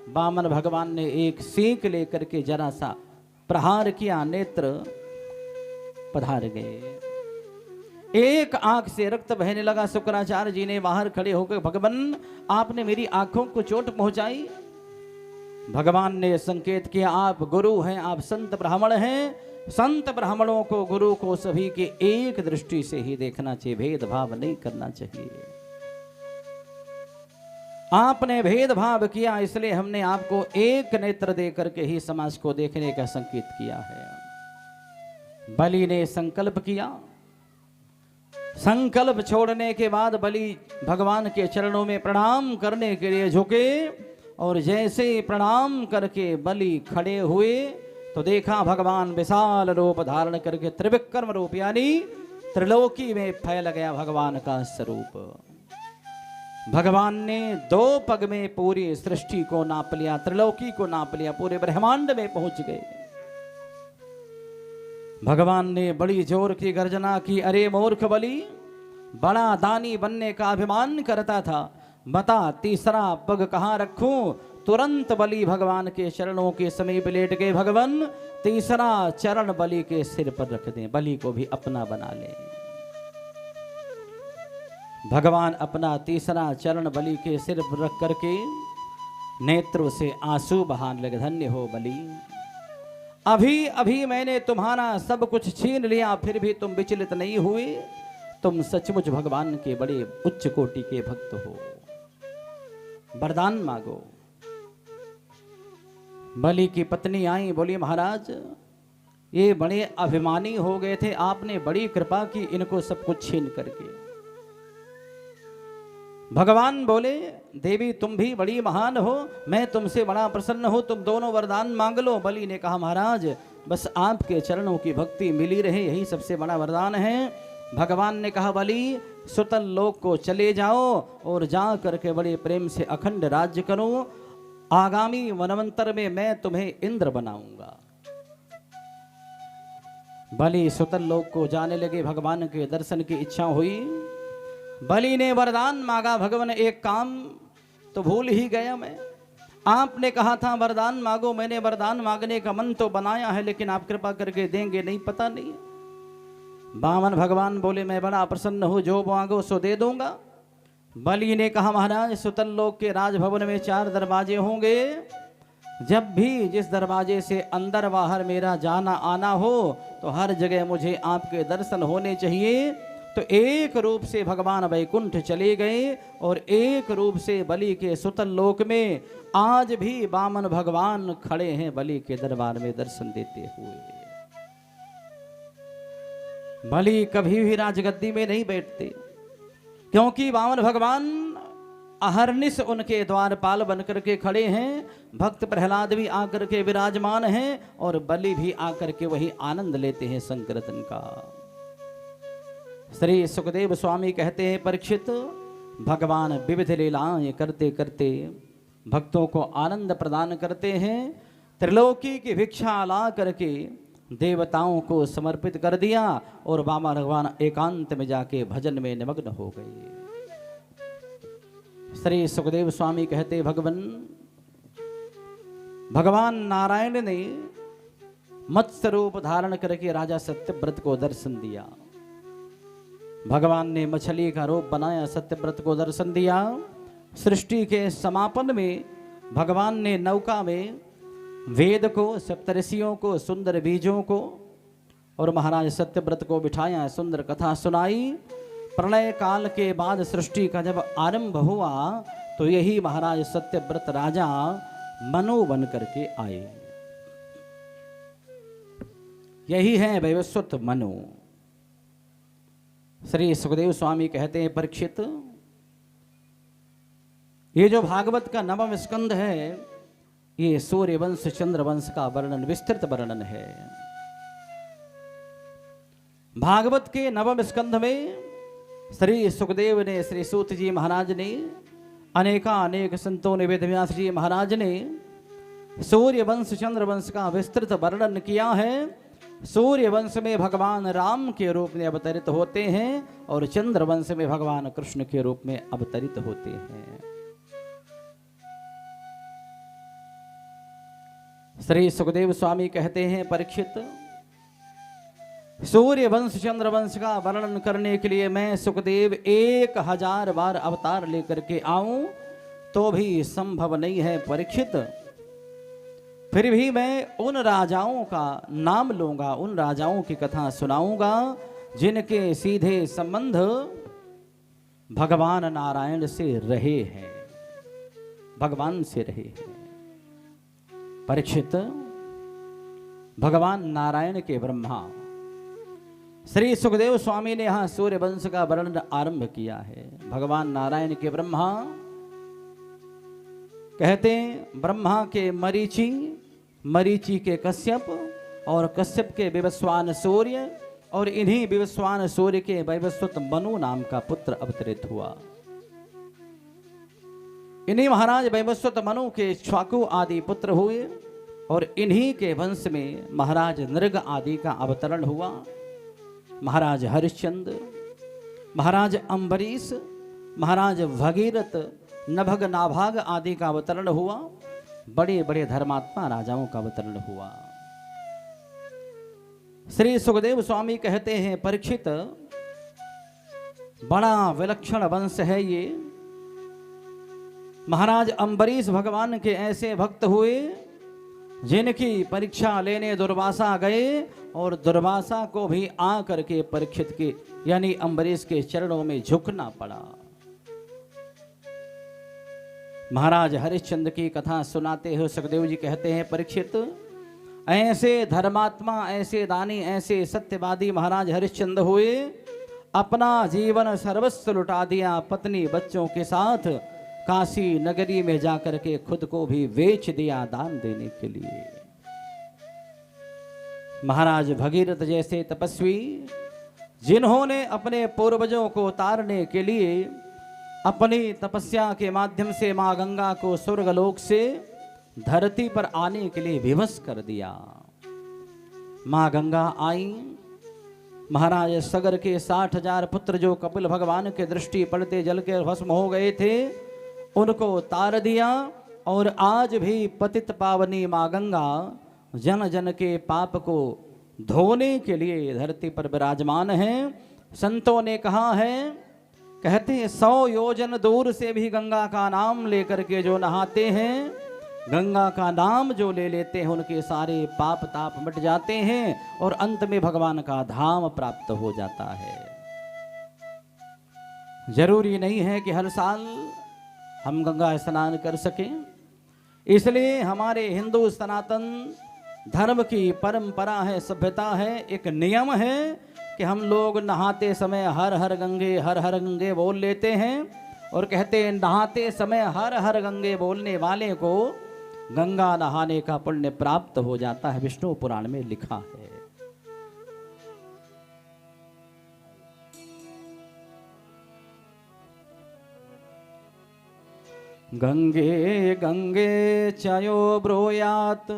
वामन भगवान ने एक सीख लेकर के जरा सा प्रहार किया, नेत्र पधार गए। एक आंख से रक्त बहने लगा। शुक्राचार्य जी ने बाहर खड़े होकर, भगवान आपने मेरी आंखों को चोट पहुंचाई। भगवान ने संकेत किया, आप गुरु हैं, आप संत ब्राह्मण हैं। संत ब्राह्मणों को, गुरु को सभी के एक दृष्टि से ही देखना चाहिए, भेदभाव नहीं करना चाहिए। आपने भेदभाव किया, इसलिए हमने आपको एक नेत्र दे करके ही समाज को देखने का संकेत किया है। बलि ने संकल्प किया। संकल्प छोड़ने के बाद बलि भगवान के चरणों में प्रणाम करने के लिए झुके, और जैसे प्रणाम करके बलि खड़े हुए तो देखा भगवान विशाल रूप धारण करके त्रिविक्रम रूप यानी त्रिलोकी में फैल गया भगवान का स्वरूप। भगवान ने 2 पग में पूरी सृष्टि को नाप लिया, त्रिलोकी को नाप लिया, पूरे ब्रह्मांड में पहुंच गए। भगवान ने बड़ी जोर की गर्जना की, अरे मूर्ख बलि, बड़ा दानी बनने का अभिमान करता था, बता तीसरा पग कहां रखूं। तुरंत बलि भगवान के चरणों के समीप लेट गए। भगवान तीसरा चरण बलि के सिर पर रख दें, बलि को भी अपना बना लें। भगवान अपना तीसरा चरण बलि के सिर पर रख करके नेत्रों से आंसू बहाने लगे। धन्य हो बलि, अभी अभी मैंने तुम्हारा सब कुछ छीन लिया, फिर भी तुम विचलित नहीं हुए। तुम सचमुच भगवान के बड़े उच्च कोटि के भक्त हो, वरदान मांगो। बलि की पत्नी आई, बोली महाराज ये बड़े अभिमानी हो गए थे, आपने बड़ी कृपा की इनको सब कुछ छीन करके। भगवान बोले, देवी तुम भी बड़ी महान हो, मैं तुमसे बड़ा प्रसन्न हूं, तुम दोनों वरदान मांग लो। बलि ने कहा महाराज बस आपके चरणों की भक्ति मिली रहे, यही सबसे बड़ा वरदान है। भगवान ने कहा बलि सुतल लोक को चले जाओ और जा करके बड़े प्रेम से अखंड राज्य करो, आगामी मनवंतर में मैं तुम्हें इंद्र बनाऊंगा। बलि सुतल लोक को जाने लगे, भगवान के दर्शन की इच्छा हुई। बलि ने वरदान मांगा, भगवान एक काम तो भूल ही गया मैं, आपने कहा था वरदान मांगो, मैंने वरदान मांगने का मन तो बनाया है, लेकिन आप कृपा करके देंगे नहीं पता नहीं। बामन भगवान बोले मैं बड़ा प्रसन्न हूं, जो मांगो सो दे दूंगा। बलि ने कहा महाराज सुतल लोक के राजभवन में 4 दरवाजे होंगे, जब भी जिस दरवाजे से अंदर बाहर मेरा जाना आना हो तो हर जगह मुझे आपके दर्शन होने चाहिए। तो एक रूप से भगवान वैकुंठ चले गए और एक रूप से बलि के सुतल लोक में आज भी बामन भगवान खड़े हैं बलि के दरबार में दर्शन देते हुए। बलि कभी भी राजगद्दी में नहीं बैठते, क्योंकि बामन भगवान अहरनिश उनके द्वारपाल बनकर के खड़े हैं। भक्त प्रहलाद भी आकर के विराजमान हैं और बलि भी आकर के वही आनंद लेते हैं संकीर्तन का। श्री सुखदेव स्वामी कहते हैं परीक्षित, भगवान विविध लीलाएं करते करते भक्तों को आनंद प्रदान करते हैं। त्रिलोकी की भिक्षा ला करके देवताओं को समर्पित कर दिया और बाबा भगवान एकांत में जाके भजन में निमग्न हो गए। श्री सुखदेव स्वामी कहते भगवान नारायण ने मत्स्य रूप धारण करके राजा सत्यव्रत को दर्शन दिया। भगवान ने मछली का रूप बनाया, सत्यव्रत को दर्शन दिया। सृष्टि के समापन में भगवान ने नौका में वेद को, सप्तऋषियों को, सुंदर बीजों को और महाराज सत्यव्रत को बिठाया, सुंदर कथा सुनाई। प्रलय काल के बाद सृष्टि का जब आरंभ हुआ तो यही महाराज सत्यव्रत राजा मनु बन करके आए। यही है वैवस्वत मनु। श्री सुखदेव स्वामी कहते हैं परीक्षित, ये जो भागवत का 9वां स्कंद है ये सूर्य वंश चंद्र वंश का वर्णन, विस्तृत वर्णन है। भागवत के 9वें स्कंध में श्री सुखदेव ने, श्री सूत जी महाराज ने, अनेक संतों ने, वेदव्यास जी महाराज ने सूर्य वंश चंद्र वंश का विस्तृत वर्णन किया है। सूर्य वंश में भगवान राम के रूप में अवतरित होते हैं और चंद्र वंश में भगवान कृष्ण के रूप में अवतरित होते हैं। श्री सुखदेव स्वामी कहते हैं परीक्षित, सूर्य वंश चंद्र वंश का वर्णन करने के लिए मैं सुखदेव 1000 बार अवतार लेकर के आऊं तो भी संभव नहीं है परीक्षित। फिर भी मैं उन राजाओं का नाम लूंगा, उन राजाओं की कथा सुनाऊंगा जिनके सीधे संबंध भगवान नारायण से रहे हैं, भगवान से रहे हैं। परीक्षित, भगवान नारायण के ब्रह्मा श्री सुखदेव स्वामी ने यहां सूर्य वंश का वर्णन आरंभ किया है। भगवान नारायण के ब्रह्मा कहते हैं, ब्रह्मा के मरीचि, मरीचि के कश्यप और कश्यप के विवस्वान सूर्य और इन्हीं विवस्वान सूर्य के वैवस्वत मनु नाम का पुत्र अवतरित हुआ। इन्हीं महाराज वैवस्वत मनु के इक्ष्वाकु आदि पुत्र हुए और इन्हीं के वंश में महाराज नृग आदि का अवतरण हुआ। महाराज हरिश्चंद्र, महाराज अम्बरीश, महाराज भगीरथ, नभग नाभाग आदि का अवतरण हुआ। बड़े बड़े धर्मात्मा राजाओं का अवतरण हुआ। श्री सुखदेव स्वामी कहते हैं, परीक्षित, बड़ा विलक्षण वंश है ये। महाराज अम्बरीश भगवान के ऐसे भक्त हुए जिनकी परीक्षा लेने दुर्वासा गए और दुर्वासा को भी आ करके परीक्षित के यानी अम्बरीश के चरणों में झुकना पड़ा। महाराज हरिश्चंद्र की कथा सुनाते हुए सुखदेव जी कहते हैं, परीक्षित, ऐसे धर्मात्मा, ऐसे दानी, ऐसे सत्यवादी महाराज हरिश्चंद्र हुए, अपना जीवन सर्वस्व लुटा दिया, पत्नी बच्चों के साथ काशी नगरी में जाकर के खुद को भी बेच दिया दान देने के लिए। महाराज भगीरथ जैसे तपस्वी जिन्होंने अपने पूर्वजों को उतारने के लिए अपनी तपस्या के माध्यम से मां गंगा को स्वर्गलोक से धरती पर आने के लिए विवश कर दिया। मां गंगा आई। महाराज सगर के 60,000 पुत्र जो कपिल भगवान के दृष्टि पड़ते जल के भस्म हो गए थे, उनको तार दिया। और आज भी पतित पावनी मां गंगा जन जन के पाप को धोने के लिए धरती पर विराजमान है। संतों ने कहा है, कहते हैं 100 योजन दूर से भी गंगा का नाम लेकर के जो नहाते हैं, गंगा का नाम जो ले लेते हैं, उनके सारे पाप ताप मिट जाते हैं और अंत में भगवान का धाम प्राप्त हो जाता है। जरूरी नहीं है कि हर साल हम गंगा स्नान कर सकें, इसलिए हमारे हिंदू सनातन धर्म की परंपरा है, सभ्यता है, एक नियम है कि हम लोग नहाते समय हर हर गंगे बोल लेते हैं और कहते हैं नहाते समय हर हर गंगे बोलने वाले को गंगा नहाने का पुण्य प्राप्त हो जाता है। विष्णु पुराण में लिखा है। गंगे गंगे चयो ब्रूयात्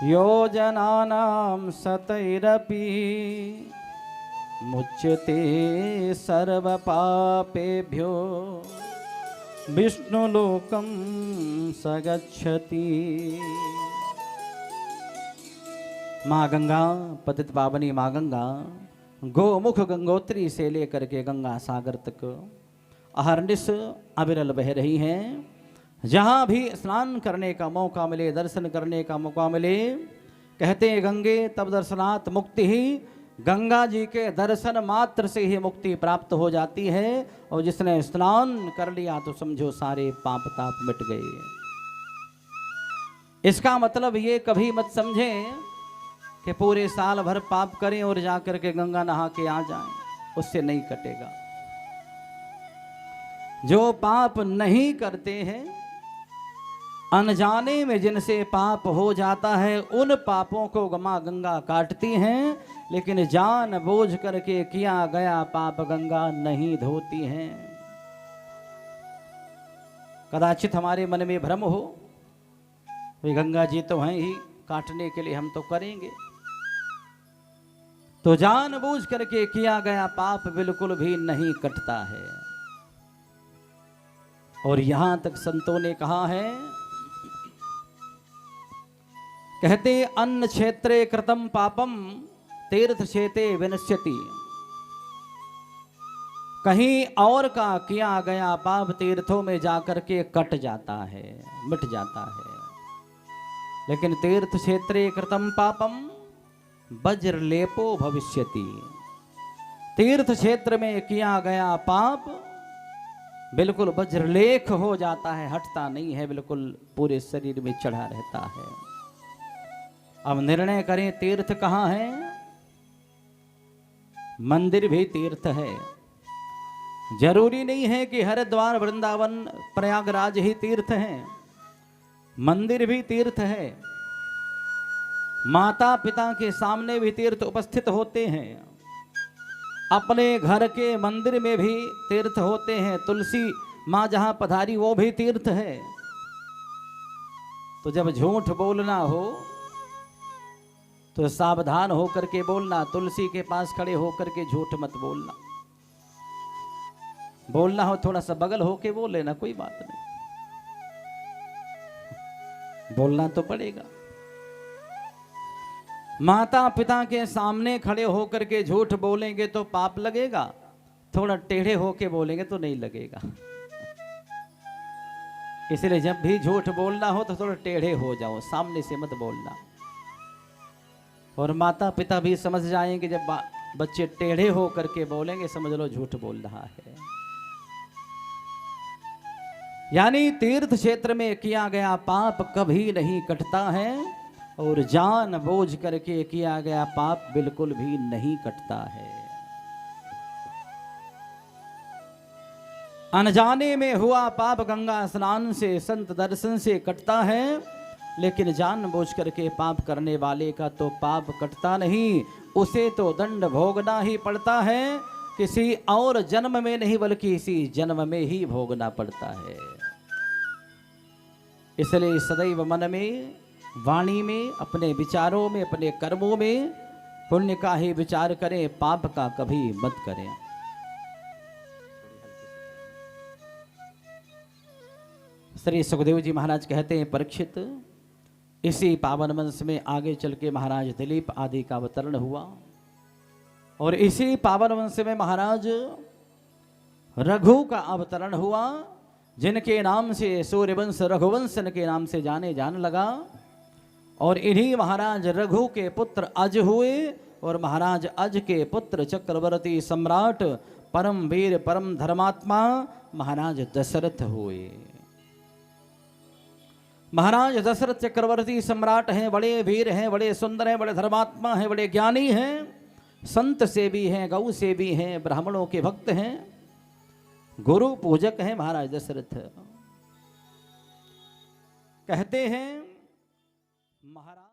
योजनानां सतैरपि मुच्यते सर्वपापेभ्यो विष्णुलोकं स गच्छति। माँ गंगा, पतित पावनी माँ गंगा, गोमुख गंगोत्री से लेकर के गंगा सागर तक अहर्निश अविरल बह रही हैं। जहाँ भी स्नान करने का मौका मिले, दर्शन करने का मौका मिले, कहते हैं गंगे तब दर्शनात् मुक्ति ही, गंगा जी के दर्शन मात्र से ही मुक्ति प्राप्त हो जाती है। और जिसने स्नान कर लिया तो समझो सारे पाप ताप मिट गए। इसका मतलब ये कभी मत समझें कि पूरे साल भर पाप करें और जाकर के गंगा नहा के आ जाएं, उससे नहीं कटेगा। जो पाप नहीं करते हैं, अनजाने में जिनसे पाप हो जाता है, उन पापों को मां गंगा काटती हैं, लेकिन जान बूझ करके किया गया पाप गंगा नहीं धोती हैं। कदाचित हमारे मन में भ्रम हो, वे गंगा जी तो हैं ही, काटने के लिए हम तो करेंगे। तो जान बूझ करके किया गया पाप बिल्कुल भी नहीं कटता है। और यहां तक संतों ने कहा है, कहते अन्न क्षेत्रे कृतम पापम तीर्थ क्षेते विनश्यति। कहीं और का किया गया पाप तीर्थों में जाकर के कट जाता है, मिट जाता है। लेकिन तीर्थ क्षेत्रे कृतम पापम वज्रलेपो भविष्यति। तीर्थ क्षेत्र में किया गया पाप बिल्कुल वज्रलेख हो जाता है, हटता नहीं है, बिल्कुल पूरे शरीर में चढ़ा रहता है। अब निर्णय करें तीर्थ कहाँ है? मंदिर भी तीर्थ है। जरूरी नहीं है कि हरिद्वार वृंदावन प्रयागराज ही तीर्थ है, मंदिर भी तीर्थ है। माता पिता के सामने भी तीर्थ उपस्थित होते हैं, अपने घर के मंदिर में भी तीर्थ होते हैं। तुलसी माँ जहां पधारी वो भी तीर्थ है। तो जब झूठ बोलना हो तो सावधान होकर के बोलना। तुलसी के पास खड़े होकर के झूठ मत बोलना। बोलना हो थोड़ा सा बगल होके बोल लेना, कोई बात नहीं, बोलना तो पड़ेगा। माता पिता के सामने खड़े होकर के झूठ बोलेंगे तो पाप लगेगा, थोड़ा टेढ़े होके बोलेंगे तो नहीं लगेगा। इसलिए जब भी झूठ बोलना हो तो थोड़ा टेढ़े हो जाओ, सामने से मत बोलना। और माता पिता भी समझ जाएंगे जब बच्चे टेढ़े होकर के बोलेंगे, समझ लो झूठ बोल रहा है। यानी तीर्थ क्षेत्र में किया गया पाप कभी नहीं कटता है, और जान बोझ करके किया गया पाप बिल्कुल भी नहीं कटता है। अनजाने में हुआ पाप गंगा स्नान से, संत दर्शन से कटता है, लेकिन जान बोझ करके पाप करने वाले का तो पाप कटता नहीं, उसे तो दंड भोगना ही पड़ता है। किसी और जन्म में नहीं बल्कि इसी जन्म में ही भोगना पड़ता है। इसलिए सदैव मन में, वाणी में, अपने विचारों में, अपने कर्मों में पुण्य का ही विचार करें, पाप का कभी मत करें। श्री सुखदेव जी महाराज कहते हैं, परीक्षित, इसी पावन वंश में आगे चल के महाराज दिलीप आदि का अवतरण हुआ, और इसी पावन वंश में महाराज रघु का अवतरण हुआ, जिनके नाम से सूर्यवंश रघुवंश के नाम से जाने लगा। और इन्हीं महाराज रघु के पुत्र अज हुए, और महाराज अज के पुत्र चक्रवर्ती सम्राट परम वीर परम धर्मात्मा महाराज दशरथ हुए। महाराज दशरथ चक्रवर्ती सम्राट हैं, बड़े वीर हैं, बड़े सुंदर हैं, बड़े धर्मात्मा हैं, बड़े ज्ञानी हैं, संत से भी हैं, गौ से भी हैं, ब्राह्मणों के भक्त हैं, गुरु पूजक हैं महाराज दशरथ। कहते हैं महाराज